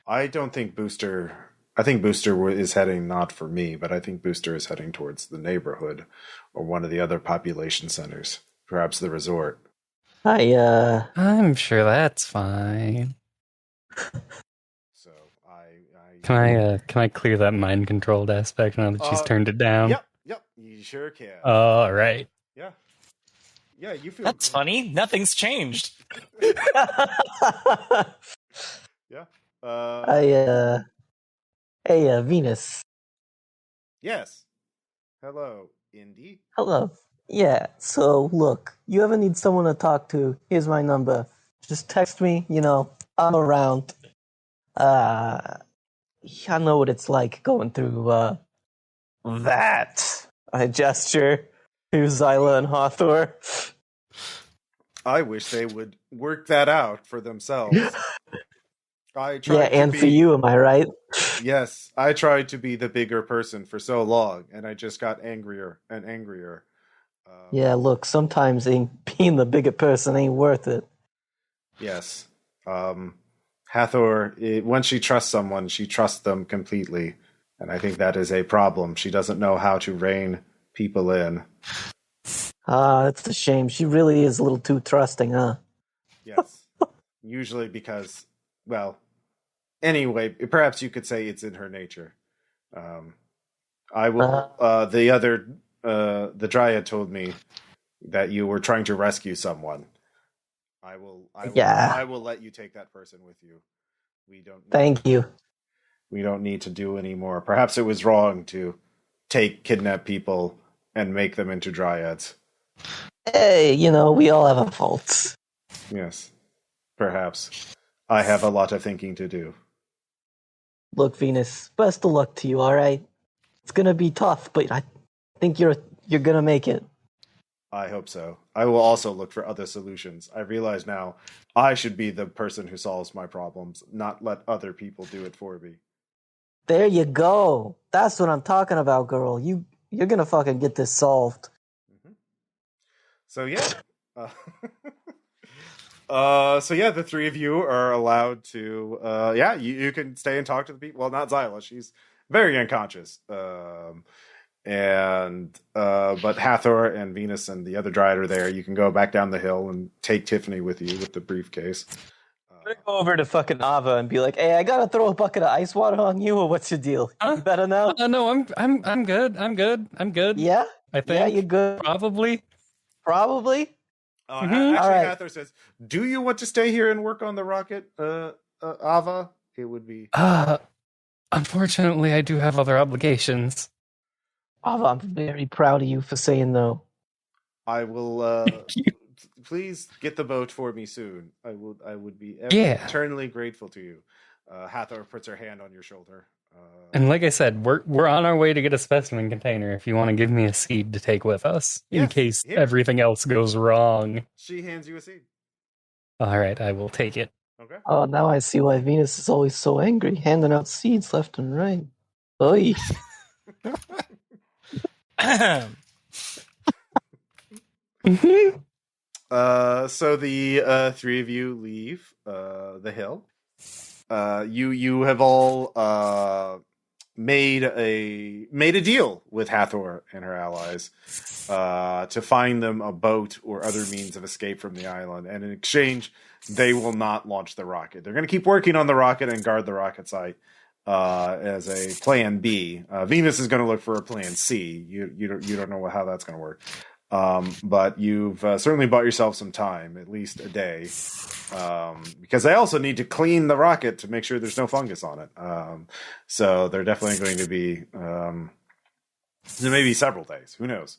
I don't think Booster... I think Booster is heading not for me, but I think Booster is heading towards the neighborhood or one of the other population centers, perhaps the resort. I'm sure that's fine. So Can I clear that mind controlled aspect now that she's turned it down? Yep, you sure can. All right. Yeah, you feel... That's funny. Nothing's changed. Yeah. Hey, Venus. Yes. Hello, Indy. Hello. Yeah, so look, you ever need someone to talk to, here's my number. Just text me, I'm around. I know what it's like going through, that. I gesture to Xyla and Hathor. I wish they would work that out for themselves. For you, am I right? Yes, I tried to be the bigger person for so long, and I just got angrier and angrier. Yeah, look, sometimes being the bigger person ain't worth it. Yes. Hathor, once she trusts someone, she trusts them completely. And I think that is a problem. She doesn't know how to rein people in. It's a shame. She really is a little too trusting, huh? Yes. Usually because, well, anyway, perhaps you could say it's in her nature. I will, the Dryad told me that you were trying to rescue someone. I will let you take that person with you. Thank you. We don't need to do any more. Perhaps it was wrong to kidnap people and make them into dryads. Hey, we all have our faults. Yes, perhaps. I have a lot of thinking to do. Look, Venus, best of luck to you, all right? It's gonna be tough, but I think you're gonna make it. I hope so. I will also look for other solutions. I realize now I should be the person who solves my problems, not let other people do it for me. There you go. That's what I'm talking about, girl. You're gonna fucking get this solved. Mm-hmm. So yeah. The three of you are allowed to, you can stay and talk to the people. Well, not Xyla. She's very unconscious. But Hathor and Venus and the other Dryad are there. You can go back down the hill and take Tiffany with you with the briefcase. I'm gonna go over to fucking Aava and be like, "Hey, I gotta throw a bucket of ice water on you, or what's your deal? You better now." No, I'm good. I'm good. Yeah, I think. Yeah, you're good. Probably. Actually, right. Hathor says, "Do you want to stay here and work on the rocket, Aava?" It would be. Unfortunately, I do have other obligations. Aava, I'm very proud of you for saying no. I will. Please get the boat for me soon. I would be eternally grateful to you. Hathor puts her hand on your shoulder. And like I said, we're on our way to get a specimen container. If you want to give me a seed to take with us, in case everything else goes wrong. She hands you a seed. All right, I will take it. Okay. Oh, now I see why Venus is always so angry, handing out seeds left and right. Oy. So the three of you leave the hill. You have all made a deal with Hathor and her allies to find them a boat or other means of escape from the island, and in exchange, they will not launch the rocket. They're going to keep working on the rocket and guard the rocket site as a plan B. Venus is going to look for a plan C. You don't know how that's going to work. But you've certainly bought yourself some time, at least a day, because they also need to clean the rocket to make sure there's no fungus on it. So they're definitely going to be there may be several days. Who knows?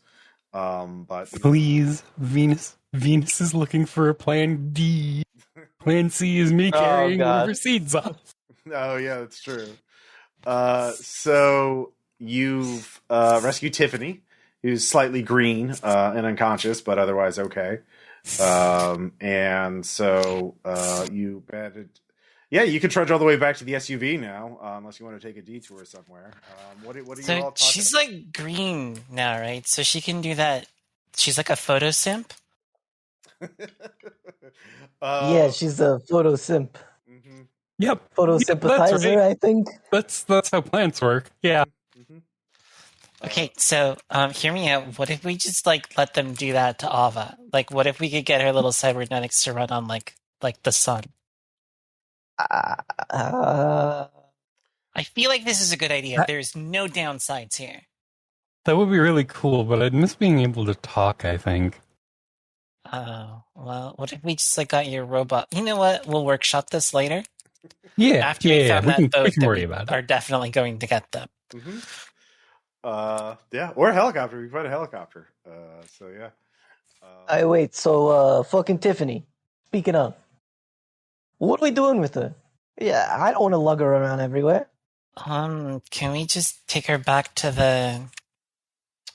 But please, Venus is looking for a plan D. Plan C is me carrying whatever seeds off. Oh yeah, that's true. So you've rescued Tiffany, who's slightly green and unconscious, but otherwise okay. And so you batted. Yeah, you can trudge all the way back to the SUV now, unless you want to take a detour somewhere. What are you So all talking she's about? like green now, right? So she can do that. She's like a photo simp. Yeah, she's a photo simp. Mm-hmm, Yep. Photo Yep, that's sympathizer, right. I think. That's how plants work. Yeah. mm-hmm. Okay, so hear me out. What if we just like let them do that to Ava? Like, what if we could get her little cybernetics to run on like the sun? Uh, I feel like this is a good idea. There's no downsides here. That would be really cool, but I'd miss being able to talk, I think. Oh, well, what if we just like got your robot? You know what? We'll workshop this later. Yeah. After we found We that can boat that worry we about are it. definitely going to get them. Mm-hmm. Yeah, or a helicopter. We can find a helicopter. So yeah. I wait, so fucking Tiffany. Speaking of, what are we doing with her? Yeah, I don't want to lug her around everywhere. Can we just take her back to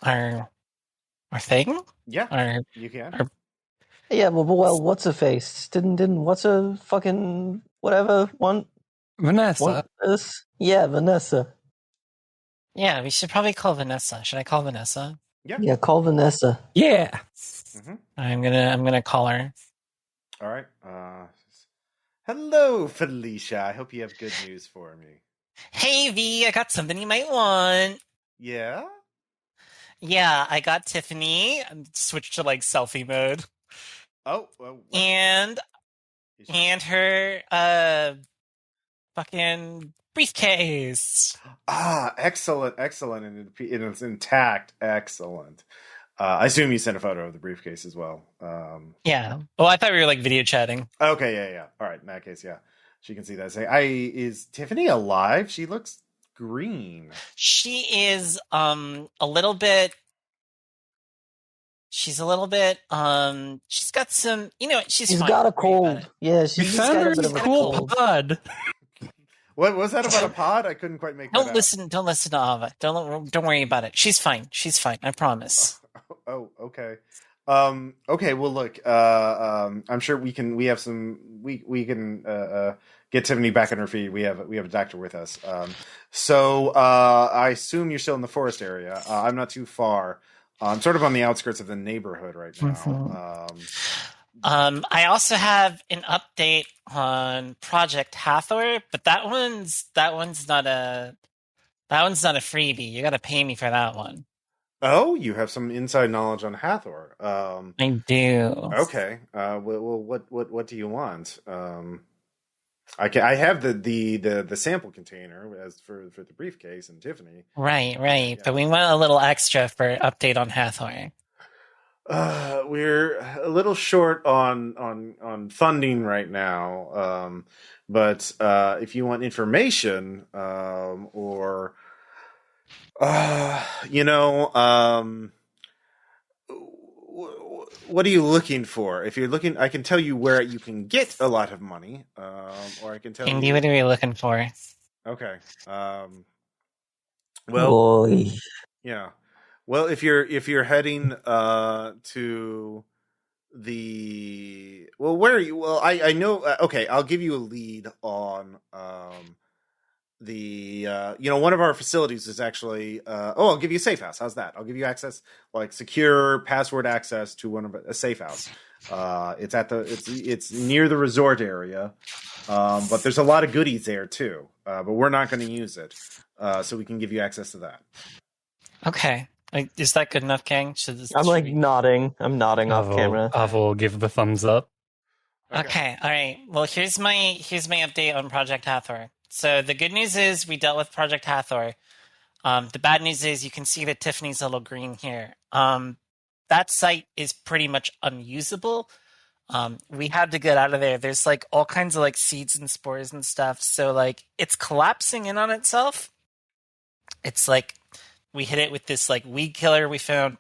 our thing? Yeah, you can. Yeah, well, what's her face? Didn't what's her fucking whatever want Vanessa. this? Yeah, Vanessa. Yeah, we should probably call Vanessa. Should I call Vanessa? Yeah, call Vanessa. Yeah. Mm-hmm. I'm gonna call her. All right. Hello, Felicia. I hope you have good news for me. Hey V, I got something you might want. Yeah? Yeah, I got Tiffany. Switch to like selfie mode. Oh, well, what? And her fucking briefcase. Excellent, and it's intact. Excellent. I assume you sent a photo of the briefcase as well. Yeah. Oh, I thought we were like video chatting. Okay, yeah. All right, in that case, yeah. She can see that. Is Tiffany alive? She looks green. She is a little bit. She's a little bit. She's got some. You know, she's fine. got a cold. Yeah, We she's found got her a bit in of a a cool cold. pod. What was that about a pod? I couldn't quite make that out. Don't listen to Ava. Don't worry about it. She's fine. I promise. Oh, okay. Okay, well look, I'm sure we can get Tiffany back on her feet. We have a doctor with us. So I assume you're still in the forest area. I'm not too far. I'm sort of on the outskirts of the neighborhood right now. I also have an update on Project Hathor, but that one's not a freebie. You got to pay me for that one. Oh, you have some inside knowledge on Hathor. I do. Okay. Well, what do you want? I have the sample container as for the briefcase and Tiffany. Right. Yeah. But we want a little extra for update on Hathor. We're a little short on funding right now. But if you want information, or what are you looking for? If you're looking, I can tell you where you can get a lot of money, or I can tell Indy, you. what are we looking for? Okay. Boy. Yeah. Well, if you're heading to where are you? Well, I know. Okay, I'll give you a lead on one of our facilities is actually I'll give you a safe house. How's that? I'll give you access, like secure password access to a safe house. It's near the resort area, but there's a lot of goodies there too, but we're not going to use it, so we can give you access to that. Okay. Is that good enough, Kang? Nodding. I'm nodding off camera. Aava will give the thumbs up. Okay. All right. Well, here's my update on Project Hathor. So the good news is we dealt with Project Hathor. The bad news is you can see that Tiffany's a little green here. That site is pretty much unusable. We had to get out of there. There's like all kinds of like seeds and spores and stuff. So like it's collapsing in on itself. It's like we hit it with this like weed killer we found.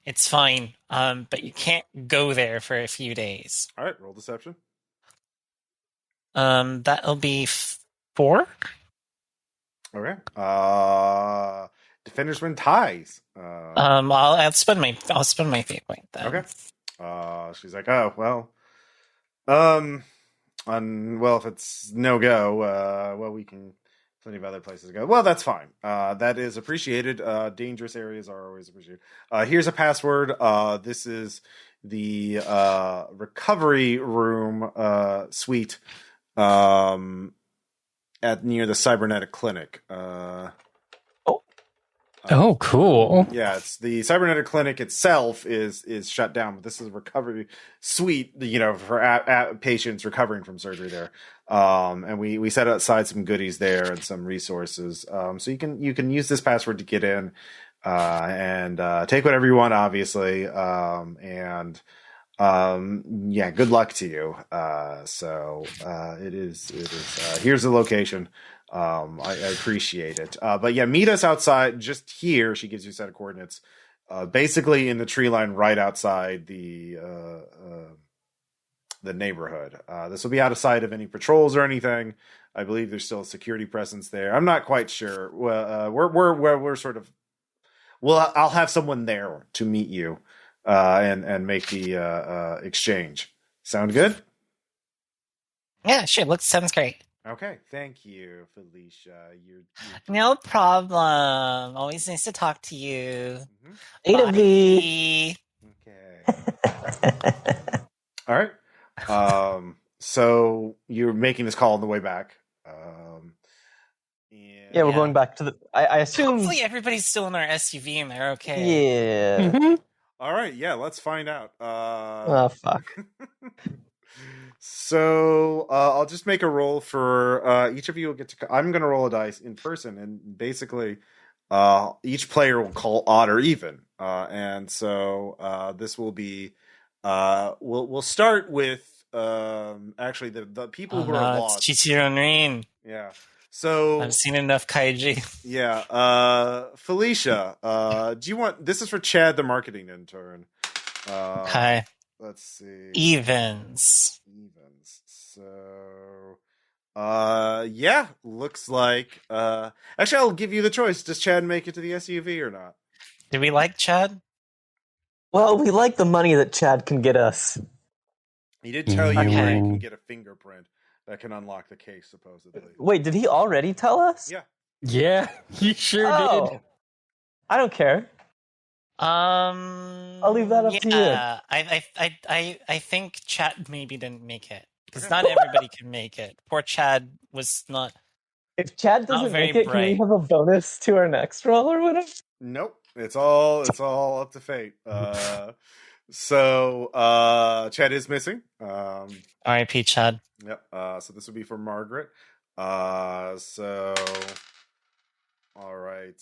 It's fine, but you can't go there for a few days. All right, roll deception. That'll be 4. Okay. Defenders win ties. I'll spend my fate point then. Okay. She's like, oh well. Um, if it's no go, well, we can plenty of other places to go. Well, that's fine. That is appreciated. Dangerous areas are always appreciated. Here's a password. This is the recovery room suite at near the cybernetic clinic. Oh, cool. Yeah, it's the cybernetic clinic itself is shut down, but this is a recovery suite, for patients recovering from surgery there. And we set aside some goodies there and some resources. So you can use this password to get in, and take whatever you want, obviously. Good luck to you. It is. Here's the location. I appreciate it. But yeah, meet us outside just here. She gives you a set of coordinates, basically in the tree line right outside the neighborhood. This will be out of sight of any patrols or anything. I believe there's still a security presence there. I'm not quite sure. Well, we're sort of. Well, I'll have someone there to meet you, and make the exchange. Sound good? Yeah, sure. Sounds great. Okay, thank you, Felicia. You're No problem. Always nice to talk to you. A to V. Okay. All right. So you're making this call on the way back. Yeah, we're going back to the. I assume. Hopefully, everybody's still in our SUV and they're okay. Yeah. Mm-hmm. All right. Yeah, let's find out. Oh fuck. So I'll just make a roll for each of you will get to. I'm going to roll a dice in person, and basically, each player will call odd or even, and so this will be. We'll start with actually the people who are lost. Chichiro and Rain. Yeah. So I've seen enough kaiji. Yeah. Felicia, do you want? This is for Chad, the marketing intern. Okay. Let's see. Evens. So, yeah, looks like. Actually, I'll give you the choice. Does Chad make it to the SUV or not? Do we like Chad? Well, we like the money that Chad can get us. He did tell you where you can get a fingerprint that can unlock the case, supposedly. Wait, did he already tell us? Yeah. Yeah, he sure did. I don't care. I'll leave that up to you. Yeah, I think Chad maybe didn't make it because not everybody can make it. Poor Chad was not. If Chad doesn't make it, can we have a bonus to our next roll or whatever? Nope. It's all up to fate. So Chad is missing. R.I.P. Chad. Yep. So this would be for Margaret. All right.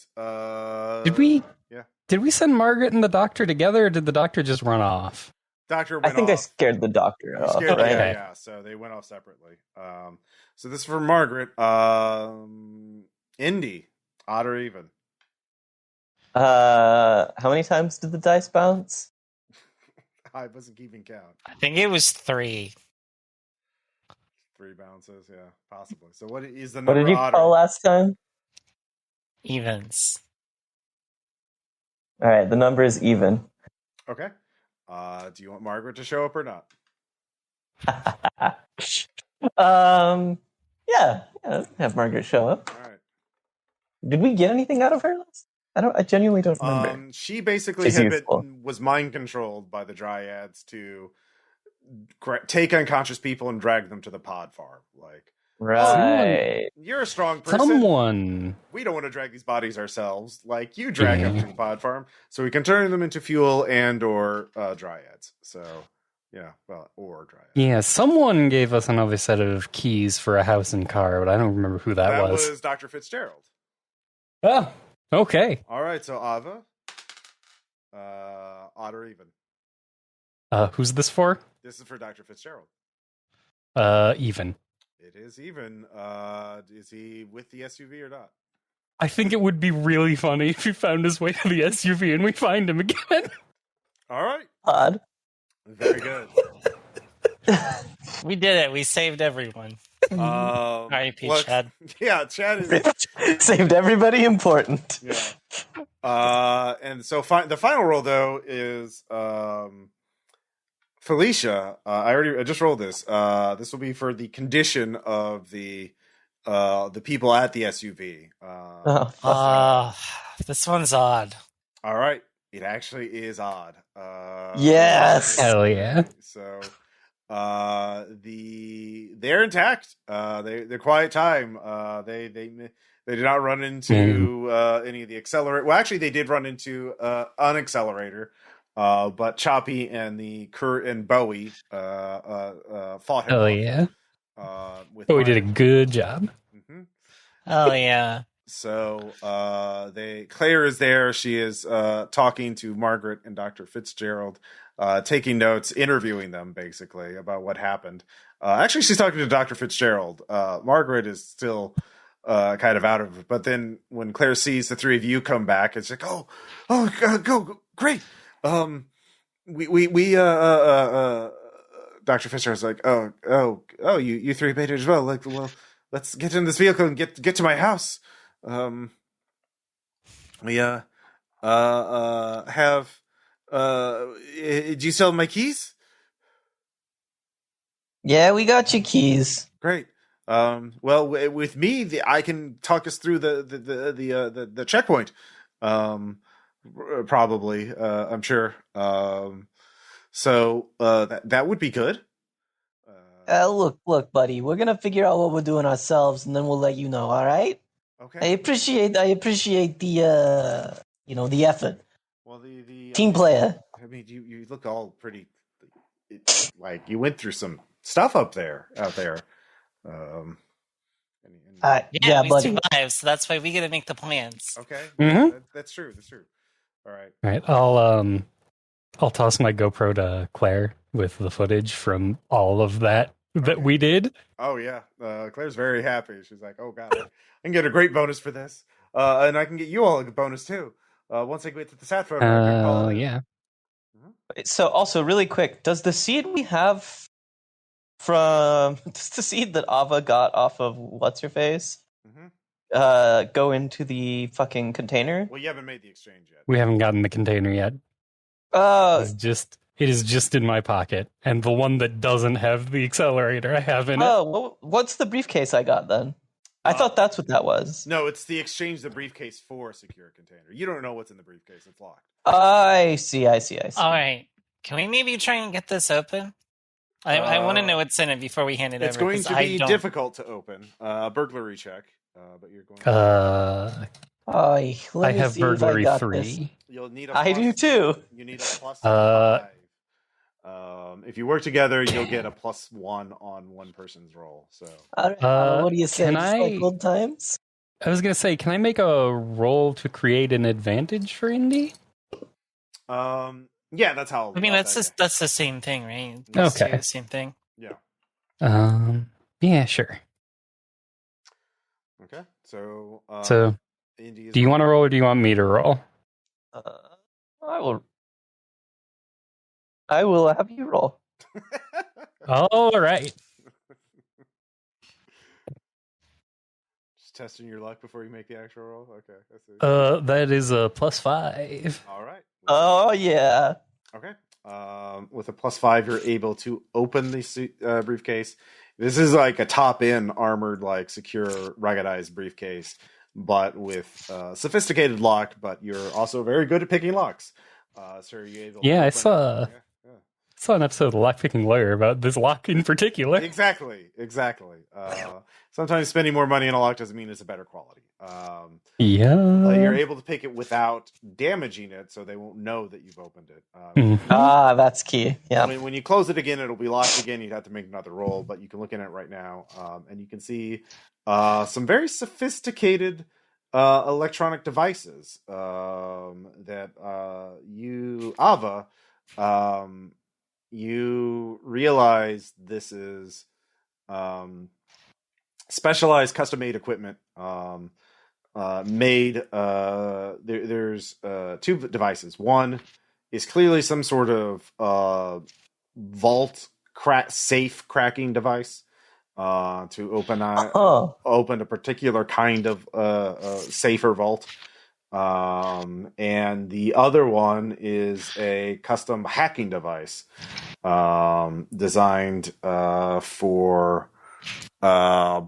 Did we send Margaret and the doctor together, or did the doctor just run off? Doctor went off. I think I scared the doctor off. Right? Yeah. So they went off separately. So this is for Margaret. Indy, odd or even? How many times did the dice bounce? I wasn't keeping count. I think it was 3. 3 bounces, yeah, possibly. So what is the number? What did you call last time? Evens. All right, the number is even. Okay. Do you want Margaret to show up or not? Yeah, have Margaret show up. All right. Did we get anything out of her last? I genuinely don't remember. She basically was mind controlled by the dryads to take unconscious people and drag them to the pod farm. Like, right. You're a strong person. Someone. We don't want to drag these bodies ourselves. Like, you drag them to the pod farm so we can turn them into fuel and or dryads. So, yeah, well, or dryads. Yeah, someone gave us another set of keys for a house and car, but I don't remember who that was. That was Dr. Fitzgerald. Oh, okay. All right, so Aava, odd or even? Who's this for? This is for Dr. Fitzgerald. Even. It is even. Is he with the SUV or not? I think it would be really funny if he found his way to the SUV and we find him again. All right. Odd. Very good. We did it. We saved everyone. R.I.P. Look, Chad. yeah, Chad is Saved everybody important. yeah. And so the final roll though is Felicia. I just rolled this. This will be for the condition of the people at the SUV. Oh, fuck. This one's odd. All right, it actually is odd. Yes. Hell yeah. So they're intact. They're quiet time. They did not run into any of the accelerator. Well, actually, they did run into an accelerator. But Choppy and and Bowie fought him Hell off. yeah. With We did a good job. Mm-hmm. Oh yeah. So Claire is there. She is talking to Margaret and Dr. Fitzgerald, taking notes, interviewing them basically about what happened. Actually, she's talking to Dr. Fitzgerald. Margaret is still kind of out of it. But then when Claire sees the three of you come back, it's like, oh, go, great. Dr. Fitzgerald's like, you three made it as well. Like, well, let's get in this vehicle and get to my house. We have do you sell my keys? Yeah, we got your keys. Great. Well, with me, I can talk us through the checkpoint. Probably, I'm sure. So that would be good. Look, buddy. We're gonna figure out what we're doing ourselves, and then we'll let you know. All right? Okay. I appreciate the the effort. Well, the Team player. I mean, you look all pretty. Like you went through some stuff out there. Yeah, we buddy. survived, so that's why we get to make the plans. Okay. Mm-hmm. That's true. All right. All right. I'll toss my GoPro to Claire with the footage from all of that we did. Oh yeah, Claire's very happy. She's like, "Oh god, I can get a great bonus for this, and I can get you all a bonus too. Once I get to the sat photo, I can call it." Yeah. So, also, really quick, does the seed we have does the seed that Aava got off of what's her face go into the fucking container? Well, you haven't made the exchange yet. We haven't gotten the container yet. It is just in my pocket, and the one that doesn't have the accelerator I have in it. Oh, what's the briefcase I got then? I thought that's what that was. No, it's the exchange the briefcase for a secure container. You don't know what's in the briefcase; it's locked. I see. All right, can we maybe try and get this open? I want to know what's in it before we hand it over. It's going to be difficult to open. Burglary check, but you're going. I have burglary 3. You'll need I do too. You need a plus 5. If you work together, you'll get a +1 on one person's roll. So, what do you say? Just like old times? I was gonna say, can I make a roll to create an advantage for Indy? Yeah, that's how. I mean, that's the same thing, right? Okay, the same thing. Yeah. Yeah, sure. Okay, so. Indy do you want to roll or do you want me to roll? I will have you roll. All right. Just testing your luck before you make the actual roll. Okay, I see. That is a +5. All right. Oh yeah. Okay. With a +5, you're able to open the briefcase. This is like a top-in armored, like secure, ruggedized briefcase, but with sophisticated lock. But you're also very good at picking locks. So are you able? Yeah, I saw an episode of Lockpicking Lawyer about this lock in particular. Exactly. Sometimes spending more money on a lock doesn't mean it's a better quality. You're able to pick it without damaging it, so they won't know that you've opened it. That's key. Yeah. When you close it again, it'll be locked again. You'd have to make another roll, but you can look at it right now, and you can see some very sophisticated electronic devices that you, Aava, you realize this is specialized custom-made equipment made. There's 2 devices. One is clearly some sort of vault safe cracking device. to open a particular kind of safer vault. And the other one is a custom hacking device designed for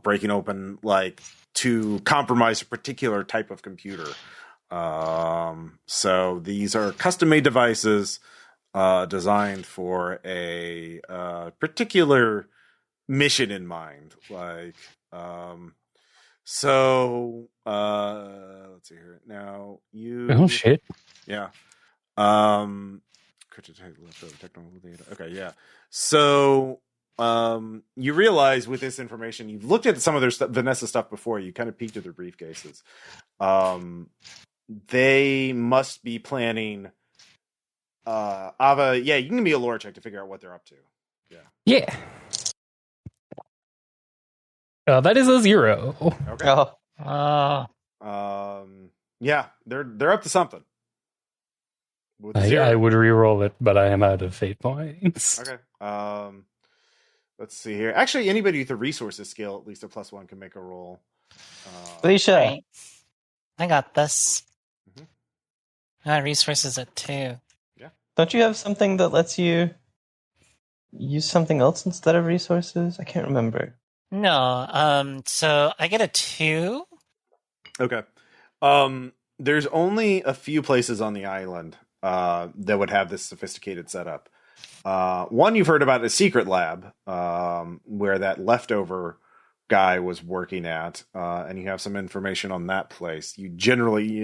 breaking open, like, to compromise a particular type of computer. So these are custom-made devices designed for a particular mission in mind. Like, so let's see here. Now you. Oh shit! Yeah. Technical data. Okay, yeah. So you realize with this information, you've looked at some of their Vanessa stuff before. You kind of peeked at their briefcases. They must be planning. Aava, yeah, you can give me a lore check to figure out what they're up to. Yeah. That is a 0. Okay. Oh. Yeah, they're up to something. With I would re-roll it, but I am out of fate points. Okay. Let's see here. Actually, anybody with a resources skill, at least a +1, can make a roll. Felicia. Right. I got this. I got resources at 2. Yeah. Don't you have something that lets you use something else instead of resources? I can't remember. No. So I get a 2. Okay. There's only a few places on the island that would have this sophisticated setup. One you've heard about is Secret Lab, where that leftover guy was working at, and you have some information on that place. You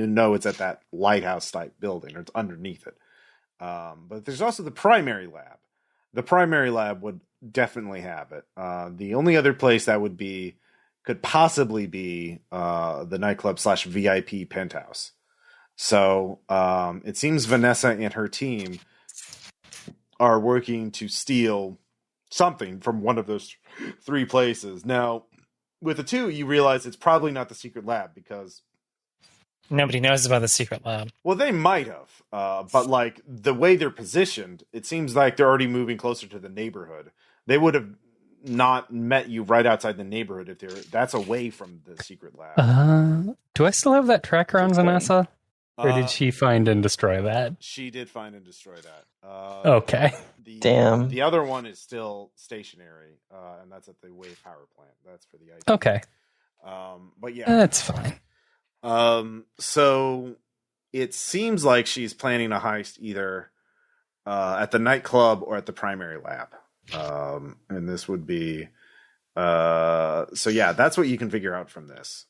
know it's at that lighthouse type building, or it's underneath it. But there's also the primary lab. The primary lab would definitely have it. The only other place that could possibly be the nightclub / VIP penthouse. So it seems Vanessa and her team are working to steal something from one of those 3 places. Now, with the 2, you realize it's probably not the secret lab because nobody knows about the secret lab. Well, they might have, but like the way they're positioned, it seems like they're already moving closer to the neighborhood. They would have not met you right outside the neighborhood if that's away from the secret lab. Do I still have that tracker on Vanessa? Or did she find and destroy that? She did find and destroy that. Okay. Damn. The other one is still stationary, and that's at the wave power plant. That's for the IT. Okay. But yeah. That's fine. So it seems like she's planning a heist either at the nightclub or at the primary lab. And this would be so yeah, that's what you can figure out from this.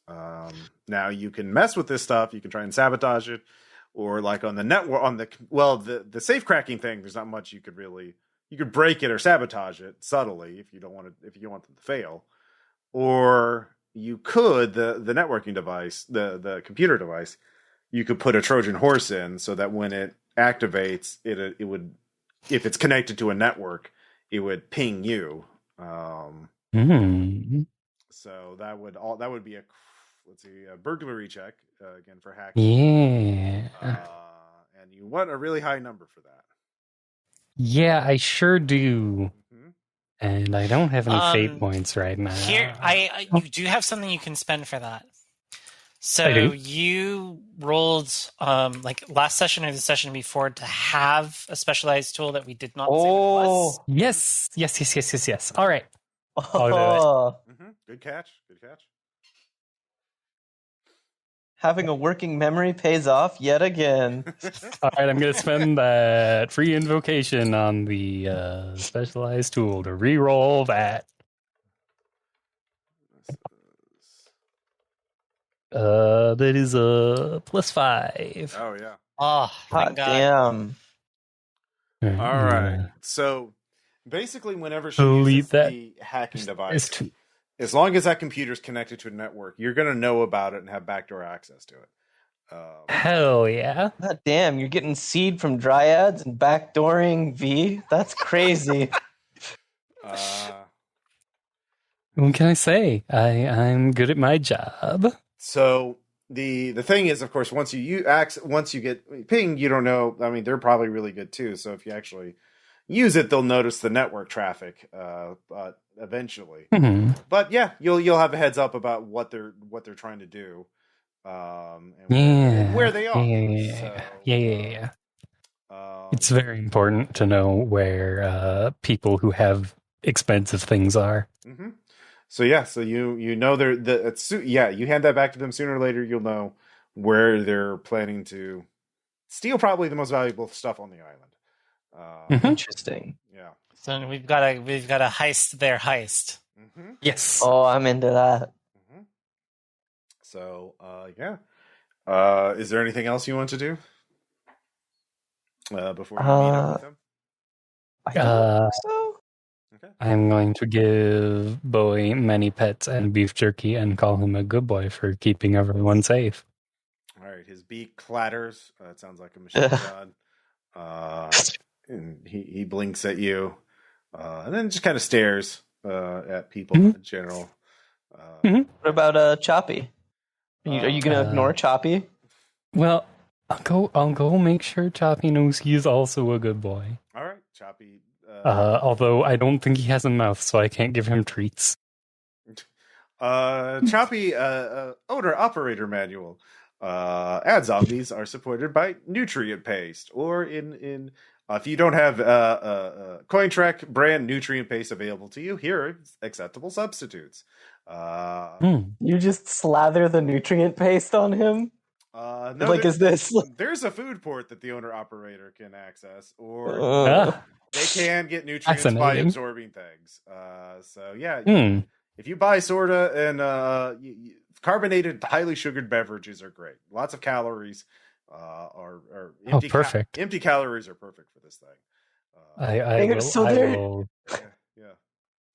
Now you can mess with this stuff, you can try and sabotage it, or like on the network the safe cracking thing, there's not much you could break it or sabotage it subtly if you want them to fail. Or you could the networking device, the computer device, you could put a Trojan horse in so that when it activates, it would, if it's connected to a network, it would ping you. So that would be a burglary check again for hacking. Yeah. And you want a really high number for that. Yeah, I sure do. And I don't have any fate points right now. Here, you do have something you can spend for that. So you rolled like last session or the session before to have a specialized tool that we did not say what it was. Yes. All right. I'll do it. Good catch. Having a working memory pays off yet again. All right, I'm going to spend that free invocation on the specialized tool to re-roll that. That is a +5. Oh, yeah. Oh, thank God. Damn. All right. So basically, whenever she uses the hacking device, as long as that computer is connected to a network, you're going to know about it and have backdoor access to it. Hell yeah. God damn, you're getting seed from dryads and backdooring V? That's crazy. What can I say? I'm good at my job. So the thing is, of course, once you get pinged, you don't know. I mean, they're probably really good too. So if you actually, use it, they'll notice the network traffic eventually. Mm-hmm. But yeah, you'll have a heads up about what they're trying to do, and where they are. Yeah. It's very important to know where people who have expensive things are. Mm-hmm. So yeah, so you know you hand that back to them sooner or later. You'll know where they're planning to steal probably the most valuable stuff on the island. Interesting. Yeah. So we've got to heist their heist. Mm-hmm. Yes. Oh, I'm into that. Mm-hmm. So yeah. Is there anything else you want to do before you meet up with them? I don't think so. Okay. I'm going to give Bowie many pets and beef jerky and call him a good boy for keeping everyone safe. All right. His beak clatters. It sounds like a machine gun. And he blinks at you, and then just kind of stares at people in general. What about Choppy? Are you going to ignore Choppy? Well, I'll go make sure Choppy knows he's also a good boy. All right, Choppy. Although I don't think he has a mouth, so I can't give him treats. Choppy, owner operator manual. Ad zombies are supported by nutrient paste, or in if you don't have Cointract brand nutrient paste available to you, here are acceptable substitutes. You just slather the nutrient paste on him? No, is this? There's a food port that the owner operator can access, or they can get nutrients by absorbing things. So yeah, if you buy sorta and carbonated, highly sugared beverages are great. Lots of calories. Are empty. Perfect. Empty calories are perfect for this thing. I will. Yeah.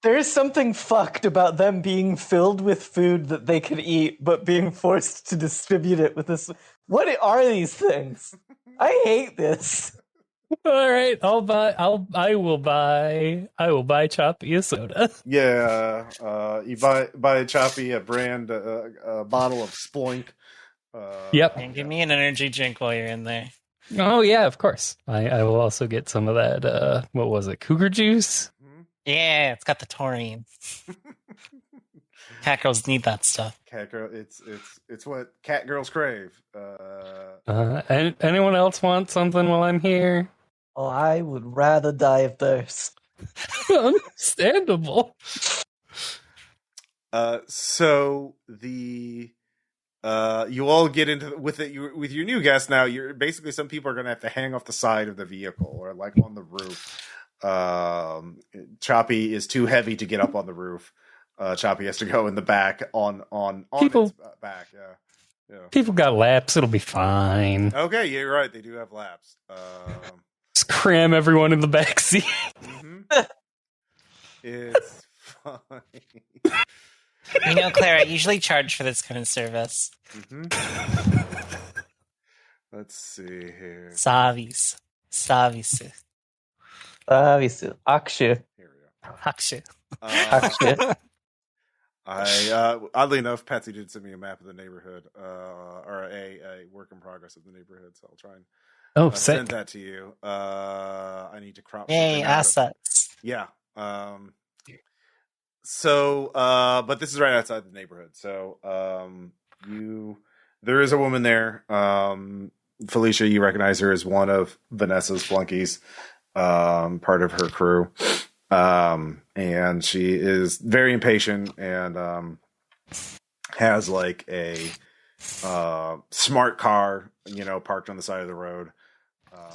There is something fucked about them being filled with food that they can eat, but being forced to distribute it with this. What are these things? I hate this. All right, I will buy Choppy a soda. Yeah, you buy Choppy a brand a bottle of Sploink. Yep. And give me an energy drink while you're in there. Oh yeah, of course. I will also get some of that. What was it? Cougar juice. Yeah, it's got the taurine. Cat girls need that stuff. Cat girl, it's what cat girls crave. Anyone else want something while I'm here? Oh, I would rather die of thirst. Understandable. So the you all get into with with your new guest now. You're basically, some people are going to have to hang off the side of the vehicle or like on the roof. Choppy is too heavy to get up on the roof. Choppy has to go in the back on people, its back. Yeah. People got laps. It'll be fine. Okay, you're right. They do have laps. Just cram everyone in the back seat. It's fine. You know, Claire, I usually charge for this kind of service. Let's see here. Savis. Akshu. Here we go. Hakshu. Oddly enough, Patsy did send me a map of the neighborhood, or a work in progress of the neighborhood. So I'll try and send that to you. I need to crop. Yay, assets. Yeah. So, but this is right outside the neighborhood. So, there is a woman there. Felicia, you recognize her as one of Vanessa's flunkies, part of her crew. And she is very impatient and, has like a, smart car, parked on the side of the road.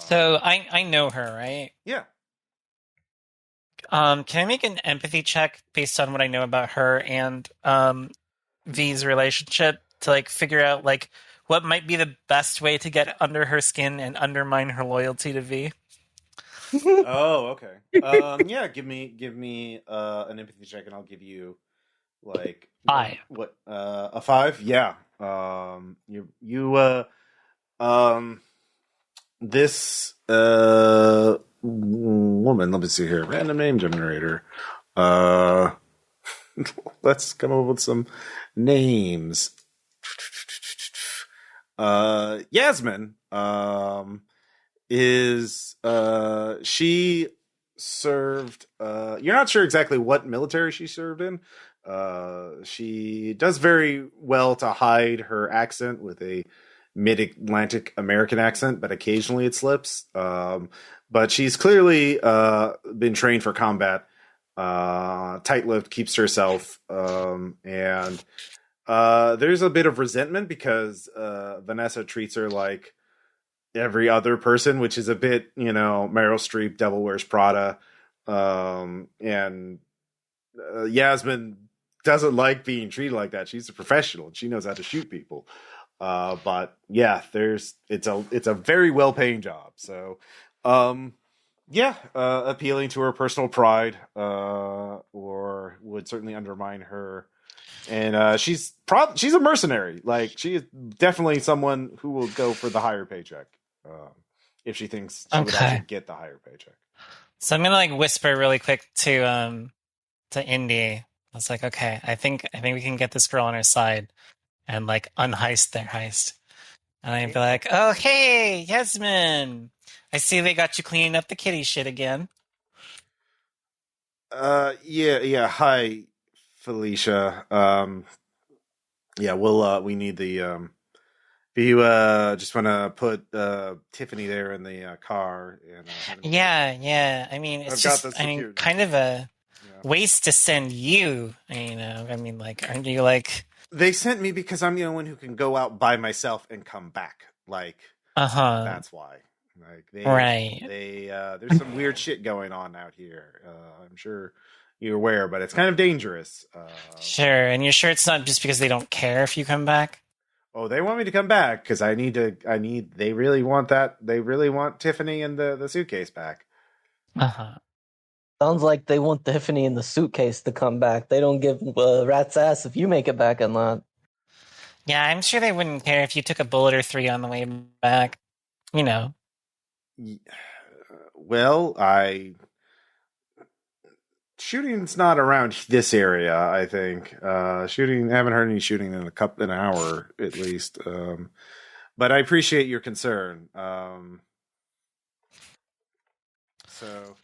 So I know her, right? Yeah. Can I make an empathy check based on what I know about her and V's relationship to like figure out like what might be the best way to get under her skin and undermine her loyalty to V? Oh, okay. Yeah, give me an empathy check, and I'll give you like 5. What a 5? Yeah. This woman. Let me see here. Random name generator. Let's come up with some names. Yasmin. Is she served. You're not sure exactly what military she served in. She does very well to hide her accent with a mid-Atlantic American accent, but occasionally it slips. But she's clearly been trained for combat. Tight-lipped, keeps to herself, and there's a bit of resentment because Vanessa treats her like every other person, which is a bit, Meryl Streep, Devil Wears Prada. And Yasmin doesn't like being treated like that. She's a professional and she knows how to shoot people. But yeah, it's a very well paying job. So, appealing to her personal pride, or would certainly undermine her. And she's a mercenary. Like, she is definitely someone who will go for the higher paycheck, if she thinks she would actually get the higher paycheck. So I'm gonna whisper really quick to Indy. I was like, okay, I think we can get this girl on our side and unheist their heist. And I'd be like, oh hey, Yasmin, I see they got you cleaning up the kitty shit again. Yeah. Hi, Felicia. We need the do you just want to put Tiffany there in the car? And yeah. I mean, it's kind of a waste to send you. Aren't you They sent me because I'm the only one who can go out by myself and come back. That's why. There's some weird shit going on out here. I'm sure you're aware, but it's kind of dangerous. Sure, and you're sure it's not just because they don't care if you come back? Oh, they want me to come back because they really want that. They really want Tiffany and the suitcase back. Sounds like they want Tiffany in the suitcase to come back. They don't give a rat's ass if you make it back or not. Yeah, I'm sure they wouldn't care if you took a bullet or 3 on the way back. Well, shooting's not around this area, I think. I haven't heard any shooting in an hour at least. But I appreciate your concern. So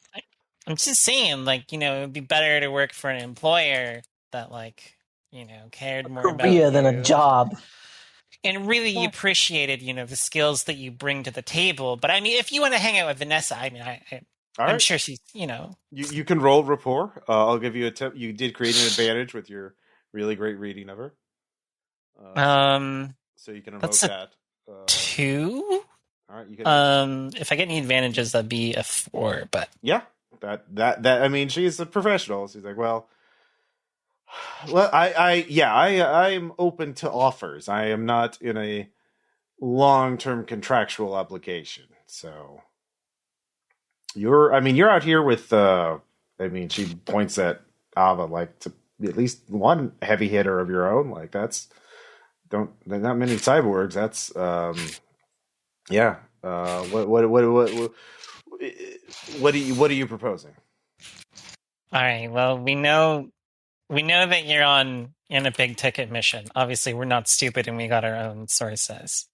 I'm just saying, it would be better to work for an employer that, cared more about career than a job. And really appreciated, the skills that you bring to the table. But I mean, if you want to hang out with Vanessa, I'm sure she's, You can roll rapport. I'll give you a tip. You did create an advantage with your really great reading of her. So you can invoke that. 2? All right. You can. If I get any advantages, that'd be a 4. But yeah, that I mean, she's a professional. She's like, well, I'm open to offers. I am not in a long-term contractual obligation. So you're out here with, she points at Aava, to at least one heavy hitter of your own. There's not many cyborgs. That's, what are you proposing? All right. Well, we know that you're in a big ticket mission. Obviously, we're not stupid and we got our own sources.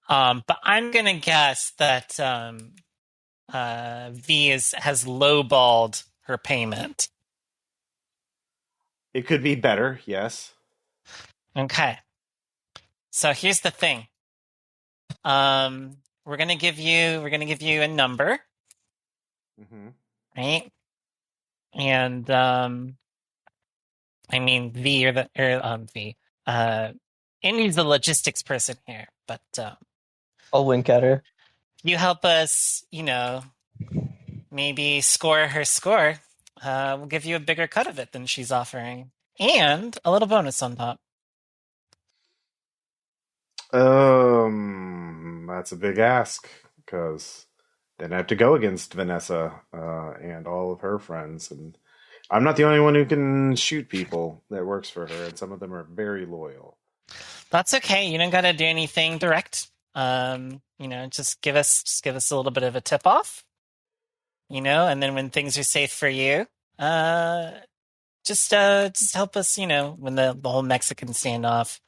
Mm-hmm. But I'm gonna guess that V has lowballed her payment. It could be better, yes. Okay. So here's the thing. We're gonna give you a number. Mm-hmm. Right? And V. Indy's the logistics person here, but I'll wink at her. You help us, maybe score her score. We'll give you a bigger cut of it than she's offering, and a little bonus on top. That's a big ask because then I have to go against Vanessa and all of her friends, and I'm not the only one who can shoot people that works for her, and some of them are very loyal. That's okay. You don't got to do anything direct. Just give us a little bit of a tip off. And then when things are safe for you, just help us. When the whole Mexican standoff,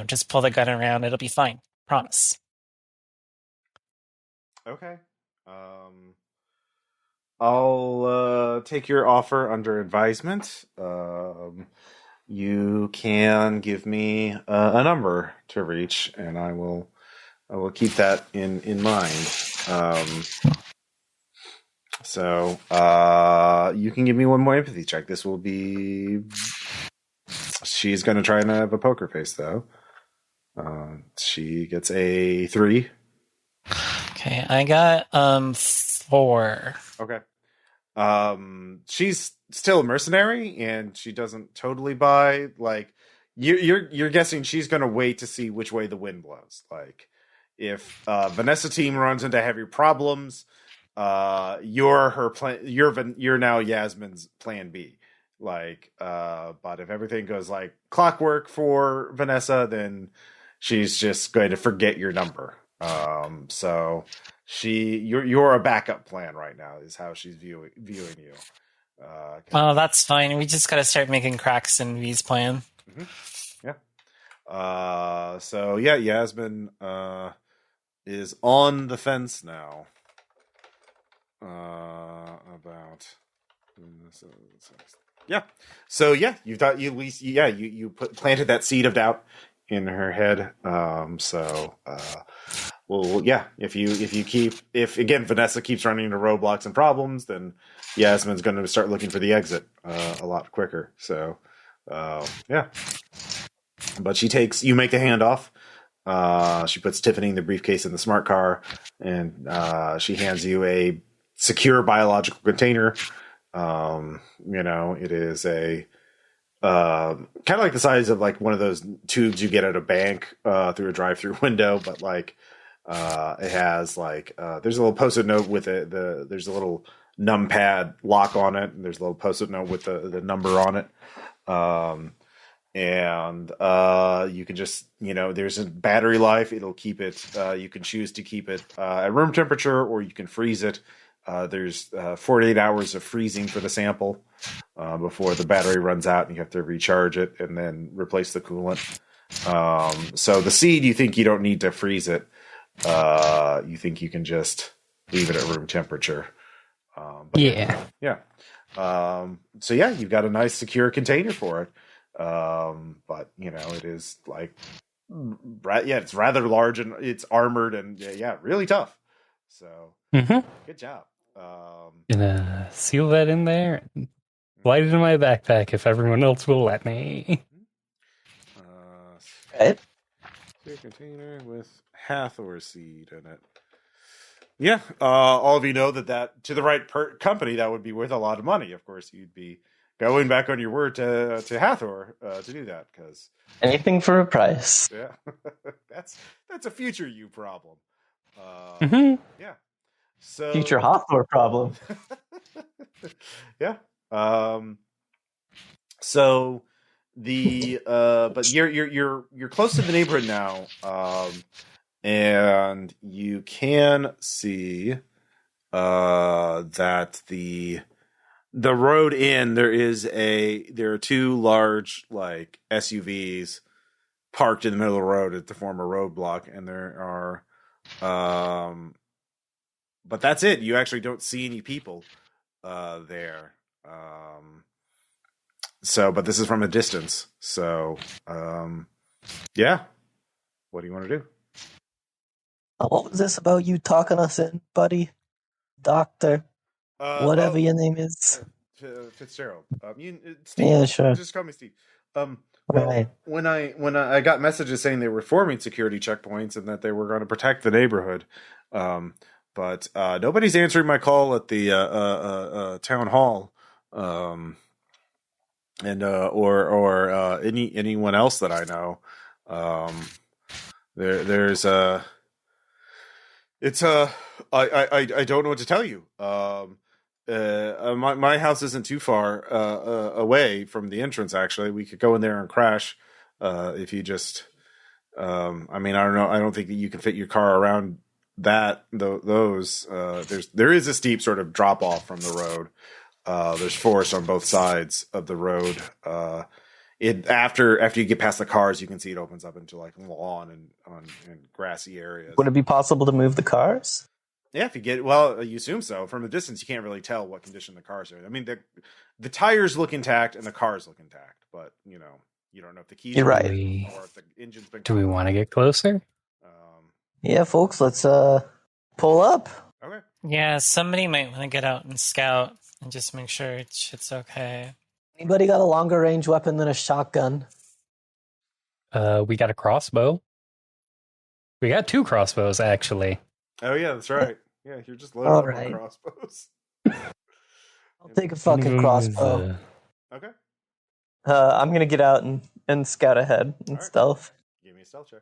just pull the gun around. It'll be fine. Promise. Okay. I'll take your offer under advisement. You can give me a number to reach, and I will keep that in mind. So you can give me one more empathy check. This will be. She's going to try and have a poker face, though. She gets a 3. Okay, I got 4. Okay. She's still a mercenary, and she doesn't totally buy. Like, you're guessing she's going to wait to see which way the wind blows. Like, if Vanessa team runs into heavy problems, you're her plan. You're now Yasmin's plan B. Like, but if everything goes like clockwork for Vanessa, then she's just going to forget your number. So you're a backup plan right now is how she's viewing you. Oh, that's fine. We just gotta start making cracks in V's plan. Mm-hmm. Yeah. So yeah, Yasmin is on the fence now. About yeah. So yeah, you planted that seed of doubt in her head. Well, yeah. If again Vanessa keeps running into roadblocks and problems, then Yasmin's going to start looking for the exit a lot quicker. So, yeah. But you make the handoff. She puts Tiffany in the briefcase in the smart car, and she hands you a secure biological container. It is a kind of like the size of like one of those tubes you get at a bank through a drive-through window, but like it has like there's a little post-it note with it. There's a little numpad lock on it, and there's a little post-it note with the number on it. And you can just there's a battery life. It'll keep it. You can choose to keep it at room temperature, or you can freeze it. There's 48 hours of freezing for the sample before the battery runs out, and you have to recharge it and then replace the coolant. So the seed, you think you don't need to freeze it. You think you can just leave it at room temperature. Yeah. So yeah, you've got a nice secure container for it. But it is like, it's rather large and it's armored and really tough. So good job. Gonna seal that in there and slide it in my backpack if everyone else will let me. Right. Container with Hathor seed in it. Yeah, all of you know that to the right company that would be worth a lot of money. Of course, you'd be going back on your word to Hathor to do that because anything for a price. Yeah, that's a future you problem. Yeah. So future Hathor problem. Yeah. So but you're close to the neighborhood now, and you can see that the road in there are 2 large like SUVs parked in the middle of the road to form a roadblock, and there are but that's it. You actually don't see any people there. But this is from a distance. So, yeah. What do you want to do? What was this about you talking us in, buddy? Doctor? Whatever your name is. Fitzgerald. Steve. Yeah, sure. Just call me Steve. Right. When I got messages saying they were forming security checkpoints and that they were going to protect the neighborhood, but nobody's answering my call at the town hall, and or anyone else that I know. I don't know what to tell you. My house isn't too far away from the entrance. Actually, we could go in there and crash if you just. I don't know. I don't think that you can fit your car around those. There is a steep sort of drop off from the road. There's forest on both sides of the road. After you get past the cars, you can see it opens up into like lawn and grassy areas. Would it be possible to move the cars? Yeah, if you get well, you assume so. From a distance, you can't really tell what condition the cars are in. I mean, the tires look intact and the cars look intact, but you don't know if the keys You're are right. in or if the engine's been. Do we want to get closer? Yeah, folks, let's pull up. Okay. Yeah, somebody might want to get out and scout and just make sure shit's okay. Anybody got a longer range weapon than a shotgun? We got a crossbow. We got 2 crossbows, actually. Oh yeah, that's right. Yeah, you're just loaded All up right. on crossbows. I'll take a fucking crossbow. Okay. I'm gonna get out and scout ahead and right. stealth. Give me a stealth check.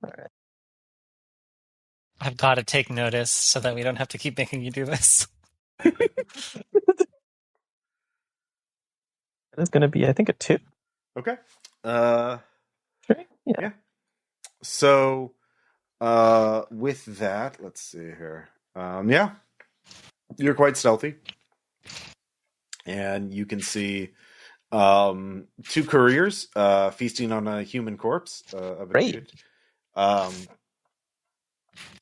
All right. I've got to take notice so that we don't have to keep making you do this. It's gonna be, I think, a 2. Okay. 3? Yeah. So, with that, let's see here. Yeah, you're quite stealthy, and you can see 2 couriers feasting on a human corpse of a Great. dude.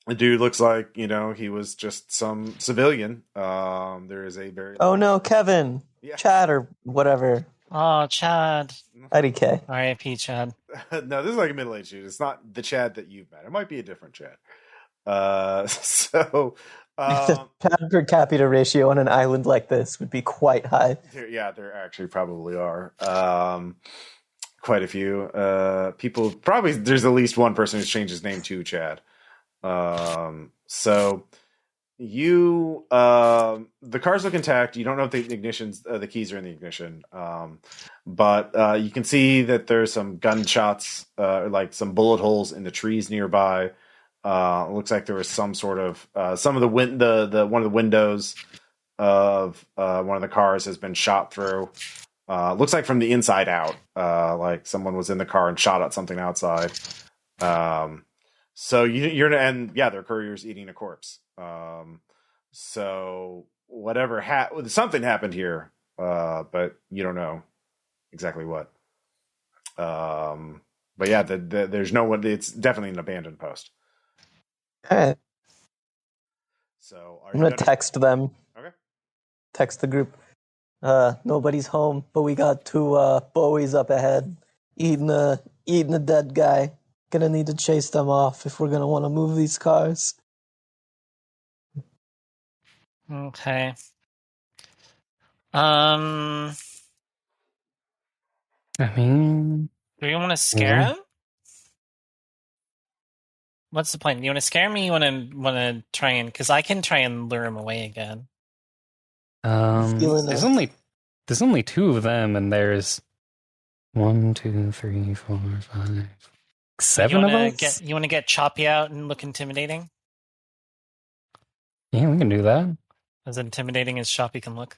The dude looks like he was just some civilian. There is a very Oh no, Kevin, Yeah. Chad, or whatever. Oh, Chad. IDK. R.I.P. Chad. No, this is like a middle-aged dude. It's not the Chad that you've met. It might be a different Chad. The Chad per capita ratio on an island like this would be quite high. There actually probably are quite a few people. Probably there's at least one person who's changed his name to Chad. So you the cars look intact. You don't know if the keys are in the ignition, but you can see that there's some gunshots, like some bullet holes in the trees nearby. It looks like there was some sort of some of the one of the windows of one of the cars has been shot through. Looks like from the inside out, like someone was in the car and shot at something outside. So their courier's eating a corpse. So whatever something happened here, but you don't know exactly what. But yeah, there's no one. It's definitely an abandoned post. All right. So I'm gonna text them. Okay. Text the group. Nobody's home, but we got 2 Bowies up ahead, eating a dead guy. Gonna need to chase them off if we're gonna want to move these cars. Okay. I mean, Do you want to scare him? What's the point? You want to scare me? You want to try and because I can try and lure him away again. there's only 2 of them, and there's 1, 2, 3, 4, 5, 7 of us. You want to get Choppy out and look intimidating? Yeah, we can do that. As intimidating as Choppy can look.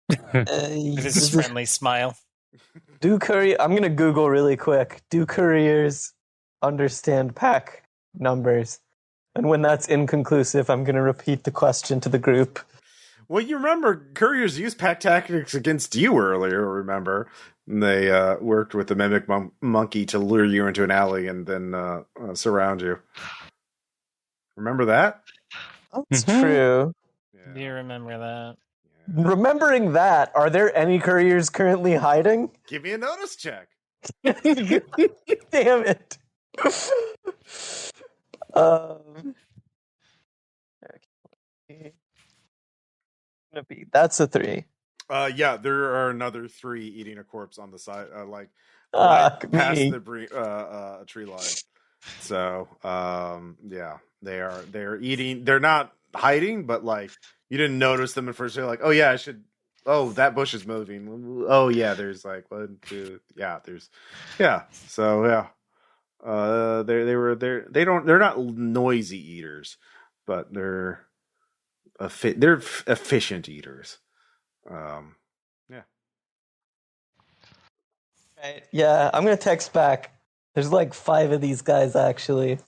With his friendly smile. I'm gonna Google really quick. Do couriers understand pack numbers? And when that's inconclusive, I'm gonna repeat the question to the group. Well, you remember couriers used pack tactics against you earlier, remember? And they worked with the mimic monkey to lure you into an alley and then surround you. Remember that? That's true. Yeah. Do you remember that? Yeah. Remembering that, are there any couriers currently hiding? Give me a notice check. Damn it. That's a 3. Yeah, there are another 3 eating a corpse on the side, right past the tree line. So, yeah, they're eating. They're not hiding, but like you didn't notice them at first. You're like, oh yeah, I should. Oh, that bush is moving. Oh yeah, there's like 1, 2. Yeah, there's. Yeah, so yeah, they're not noisy eaters, but they're efficient eaters. Yeah. Right. Yeah, I'm gonna text back. There's like 5 of these guys actually.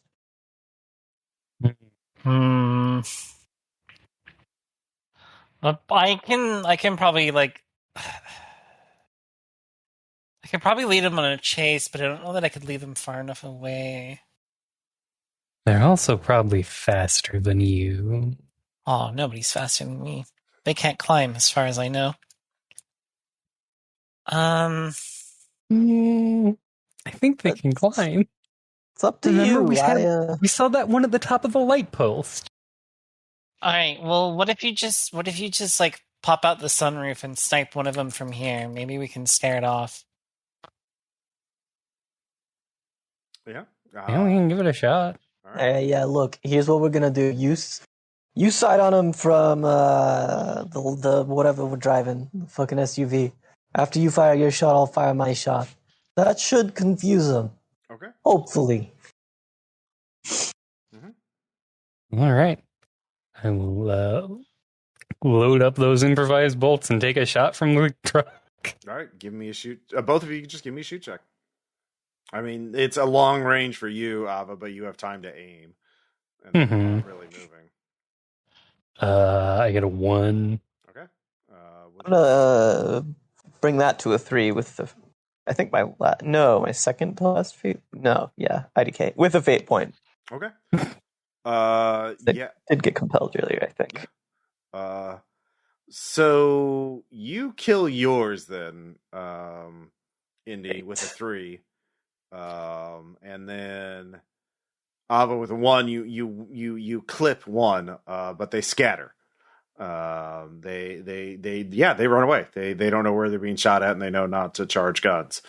But I can probably like I could probably lead him on a chase, but I don't know that I could leave him far enough away. They're also probably faster than you. Oh, nobody's faster than me. They can't climb, as far as I know. I think they can climb. It's up to Remember, you. we saw that one at the top of the light post. All right. Well, what if you just like pop out the sunroof and snipe one of them from here? Maybe we can scare it off. Yeah. Yeah, we can give it a shot. All right. Yeah, look, here's what we're gonna do. You sight on him from the whatever we're driving, the fucking SUV. After you fire your shot, I'll fire my shot. That should confuse him. Okay. Hopefully. All right. I will load up those improvised bolts and take a shot from the truck. All right. Give me a shoot. Both of you, just give me a shoot check. I mean, it's a long range for you, Aava, but you have time to aim. And they're not really moving. I get a 1. Okay. I'm gonna bring that to a 3 with the. I think my second to last fate. No, yeah, IDK with a fate point. Okay. Did get compelled earlier, I think. So you kill yours then, Indy, with a 3. And then Aava with a 1, you clip one, but they scatter. They run away. They don't know where they're being shot at, and they know not to charge guns.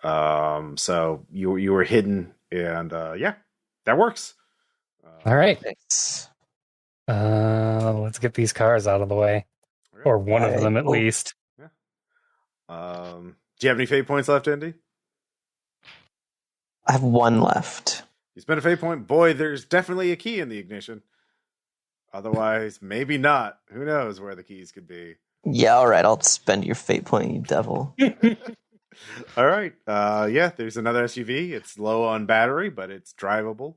So you were hidden, and that works. All right. Thanks. Let's get these cars out of the way, or one of them at least. Yeah. Do you have any fate points left, Indy? I have 1 left. You spent a fate point. Boy, there's definitely a key in the ignition. Otherwise, maybe not. Who knows where the keys could be? Yeah, all right. I'll spend your fate point, you devil. All right. There's another SUV. It's low on battery, but it's drivable.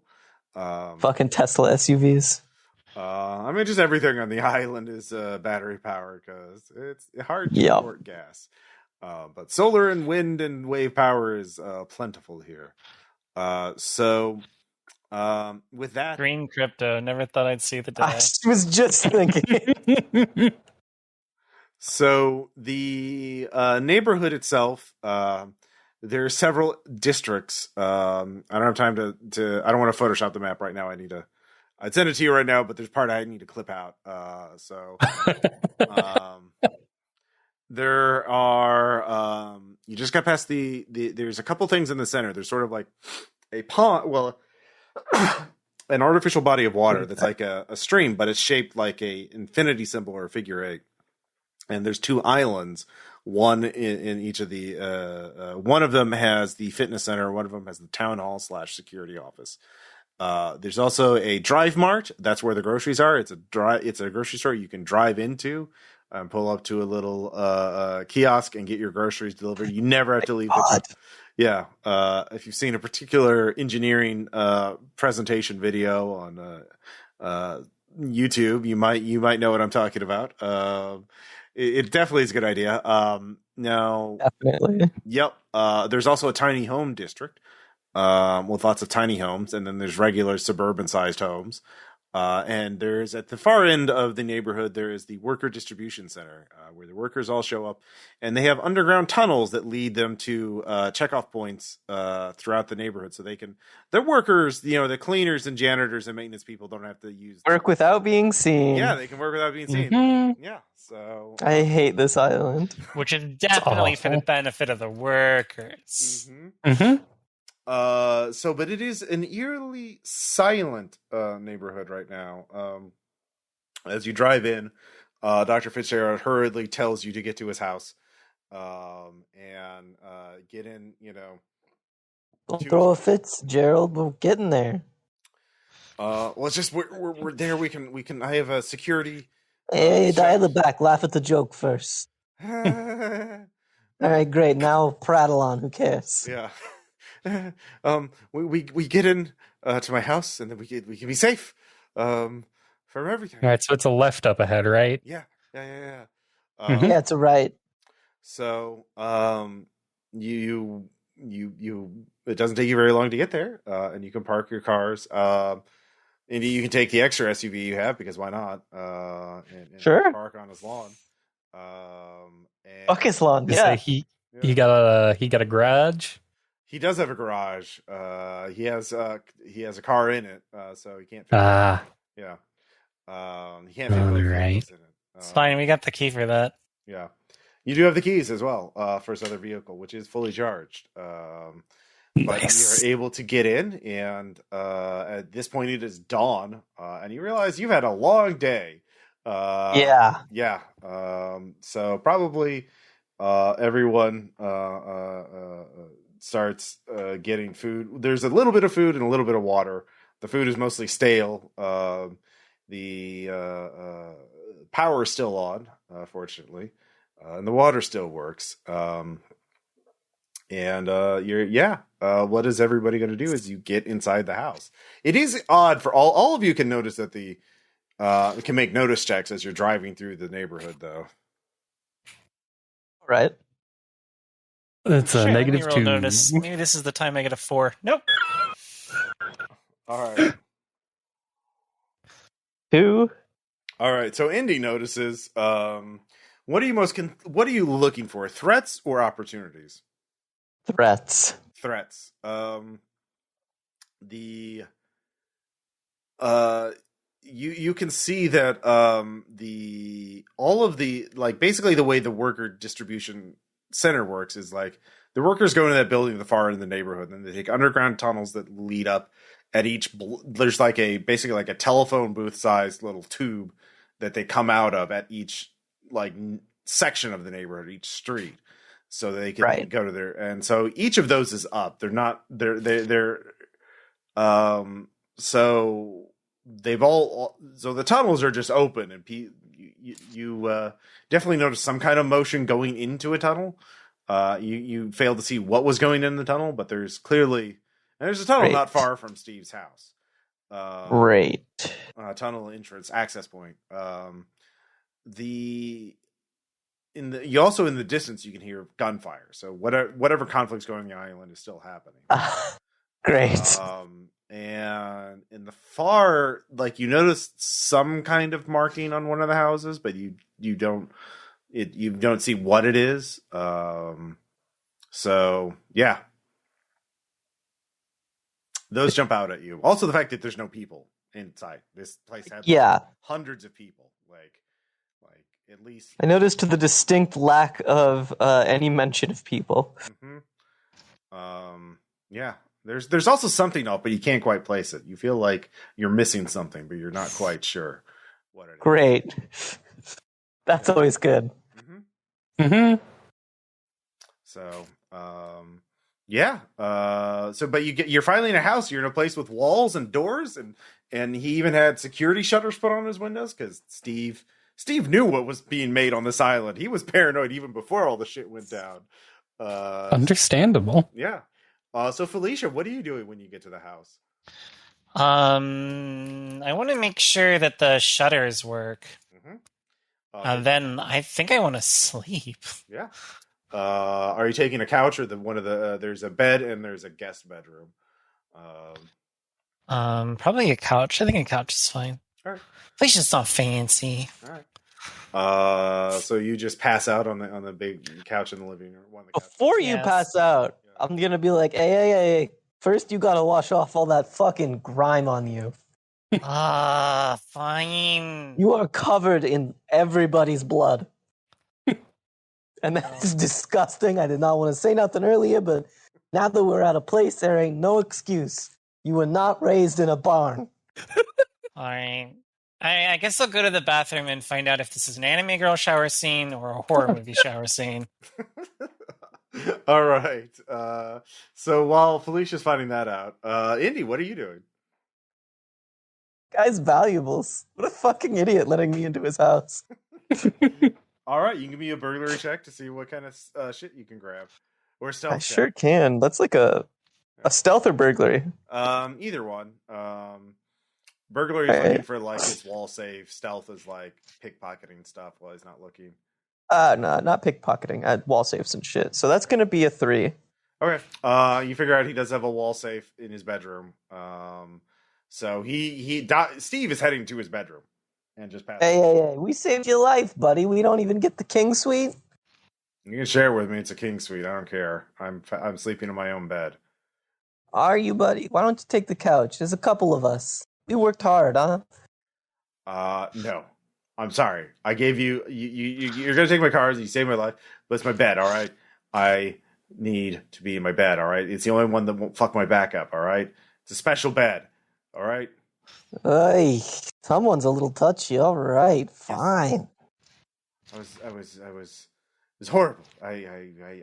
Fucking Tesla SUVs. I mean, just everything on the island is battery power because it's hard to import gas. But solar and wind and wave power is plentiful here. With that, Green crypto. Never thought I'd see the day. I was just thinking. So the neighborhood itself, there are several districts. I don't have time to. I don't want to Photoshop the map right now. I'd send it to you right now, but there's part I need to clip out. There are. You just got past the. There's a couple things in the center. There's sort of like a pond. Well, an artificial body of water that's like a stream, but it's shaped like a infinity symbol or a figure 8. And there's 2 islands. One in each of the. One of them has the fitness center. One of them has the town hall / security office. There's also a drive mart. That's where the groceries are. It's a grocery store you can drive into and pull up to a little kiosk and get your groceries delivered. You never have to leave Yeah. If you've seen a particular engineering presentation video on YouTube, you might know what I'm talking about. It definitely is a good idea. Now, definitely. Yep. There's also a tiny home district with lots of tiny homes, and then there's regular suburban-sized homes. And there's at the far end of the neighborhood, there is the worker distribution center where the workers all show up, and they have underground tunnels that lead them to checkoff points throughout the neighborhood, so their workers, the cleaners and janitors and maintenance people don't have to work without being seen. Yeah, they can work without being seen. Mm-hmm. Yeah, so I hate this island, which is definitely for the benefit of the workers. But it is an eerily silent neighborhood right now. As you drive in, Dr. Fitzgerald hurriedly tells you to get to his house and get in, Don't throw a fits, Gerald. We're getting there. Well, it's just we're there. We can. I have a security. Hey, die in the back. Laugh at the joke first. All right, great. Now prattle on. Who cares? Yeah. We get in to my house, and then we can be safe from everything. All right, so it's a left up ahead, right? Yeah. Yeah, it's a right. So you it doesn't take you very long to get there, and you can park your cars. Indy, you can take the extra SUV you have because why not? And Sure. park on his lawn. Fuck his lawn. Just Yeah. say he got a garage. He does have a garage. He has a car in it, so he can't fit. Yeah. He can't fit both vehicles in it. It's fine. We got the key for that. Yeah. You do have the keys as well for his other vehicle, which is fully charged. But you're able to get in, and at this point it is dawn, and you realize you've had a long day. Yeah. So probably everyone starts getting food. There's a little bit of food and a little bit of water. The food is mostly stale. The power is still on, fortunately, and the water still works. What is everybody going to do as you get inside the house? It is odd for all of you can notice that the can make notice checks as you're driving through the neighborhood, though. Right. That's a negative 2. Notice. Maybe this is the time I get a 4. Nope. All right. 2. All right. So Indy notices. What are you looking for? Threats or opportunities? Threats. You can see that basically the way the worker distribution center works is like the workers go into that building at the far end of the neighborhood, and they take underground tunnels that lead up at each. There's basically like a telephone booth sized little tube that they come out of at each section of the neighborhood, each street, so they can go to their. And so each of those is up. So the tunnels are just open, and you definitely notice some kind of motion going into a tunnel. You failed to see what was going in the tunnel, but there's a tunnel not far from Steve's house. Tunnel entrance access point. You also in the distance you can hear gunfire. So whatever conflict's going on the island is still happening. Great. And in the far, you notice some kind of marking on one of the houses, but you don't see what it is. So yeah, those jump out at you. Also, the fact that there's no people inside this place has hundreds of people. At least I noticed the distinct lack of any mention of people. Mm-hmm. Yeah. There's also something up, but you can't quite place it. You feel like you're missing something, but you're not quite sure what it is. Great. That's always good. Mm-hmm. Mm-hmm. So, but you're finally in a house. You're in a place with walls and doors, and he even had security shutters put on his windows because Steve knew what was being made on this island. He was paranoid even before all the shit went down. Understandable. Yeah. So Felicia, what are you doing when you get to the house? I want to make sure that the shutters work. Mm-hmm. Then I think I want to sleep. Yeah. Are you taking a couch or there's a bed and there's a guest bedroom? Probably a couch. I think a couch is fine. All right. Felicia's not fancy. All right. So you just pass out on the big couch in the living room. Before you pass out, I'm gonna be like, hey, first you gotta wash off all that fucking grime on you. Fine. You are covered in everybody's blood. And that's disgusting. I did not want to say nothing earlier, but now that we're at a place, there ain't no excuse. You were not raised in a barn. Alright. I guess I'll go to the bathroom and find out if this is an anime girl shower scene or a horror movie shower scene. All right. So while Felicia's finding that out, Indy, what are you doing? Guy's valuables. What a fucking idiot letting me into his house. All right, you can give me a burglary check to see what kind of shit you can grab. Or stealth check. Sure can. That's like a stealth or burglary. Either one. Burglary is looking for his wall safe. Stealth is pickpocketing stuff while he's not looking. No, not pickpocketing. At wall safes and shit. So that's gonna be a 3. Okay. You figure out he does have a wall safe in his bedroom. So Steve is heading to his bedroom and just passed. Hey, we saved your life, buddy. We don't even get the king suite. You can share with me. It's a king suite. I don't care. I'm sleeping in my own bed. Are you, buddy? Why don't you take the couch? There's a couple of us. We worked hard, huh? No. I'm sorry. I gave you. You're gonna take my cars. You saved my life, but it's my bed. All right. I need to be in my bed. All right. It's the only one that won't fuck my back up. All right. It's a special bed. All right. Hey, someone's a little touchy. All right, fine. It's horrible. I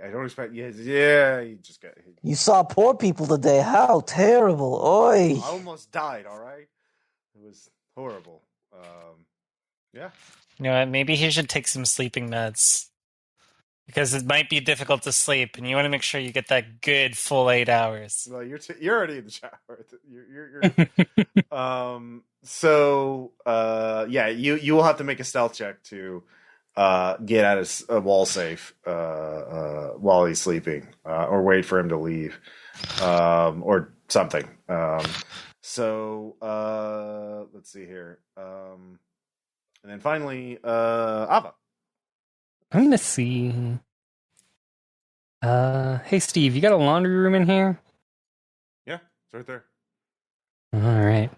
don't expect. Yeah. You just got. You saw poor people today. How terrible. Oi. I almost died. All right. It was horrible. Yeah. You know what? Maybe he should take some sleeping meds. Because it might be difficult to sleep, and you want to make sure you get that good full 8 hours. Well, you're already in the shower. You will have to make a stealth check to get out of a wall safe while he's sleeping, or wait for him to leave, or something. Let's see here, and then finally, Aava. I'm gonna see. Hey Steve, you got a laundry room in here? Yeah, it's right there. All right.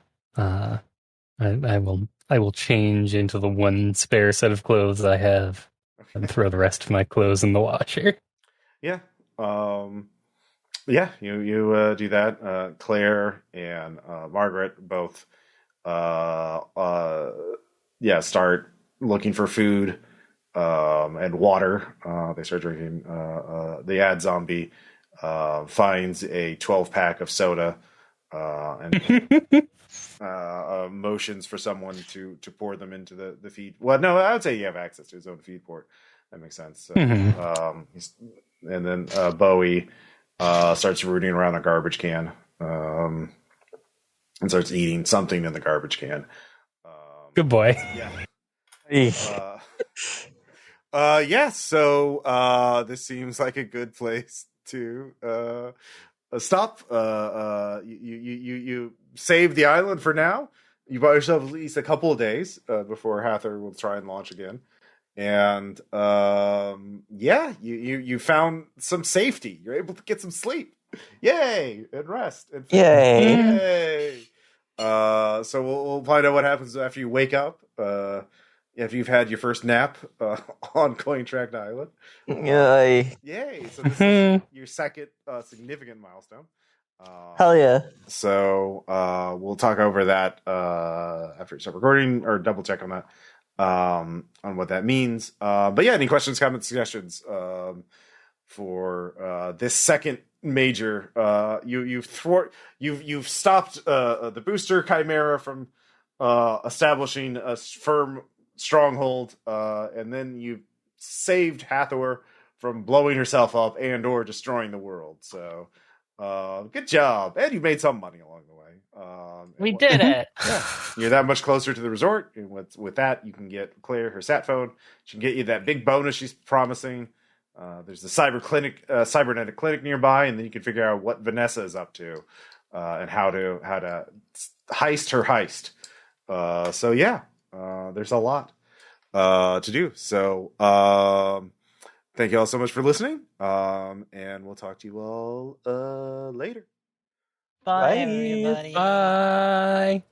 I will change into the one spare set of clothes I have and throw the rest of my clothes in the washer. Yeah. You do that. Claire and Margaret both start looking for food and water. They start drinking. The ad zombie finds a 12-pack of soda and motions for someone to pour them into the feed. Well, no, I would say you have access to his own feed port. That makes sense. So, and then Bowie starts rooting around a garbage can and starts eating something in the garbage can. Good boy. Yeah. So this seems like a good place to stop. You save the island for now. You bought yourself at least a couple of days before Hathor will try and launch again. And you found some safety. You're able to get some sleep. Yay! And rest. And yay! So we'll find out what happens after you wake up. After you've had your first nap on Cointract Island. Yay. Yay. So this is your second significant milestone. Hell yeah. So we'll talk over that after we start recording, or double check on that, on what that means. But yeah, any questions, comments, suggestions for this second major? You've stopped the booster chimera from establishing a firm stronghold, and then you saved Hathor from blowing herself up and or destroying the world. So good job, and you made some money along the way. We did it. Yeah, you're that much closer to the resort, and with that you can get Claire her sat phone. She can get you that big bonus she's promising. There's the cybernetic clinic nearby, and then you can figure out what Vanessa is up to and how to heist her heist. So yeah, there's a lot to do. So thank you all so much for listening, and we'll talk to you all later. Bye, everybody. Bye.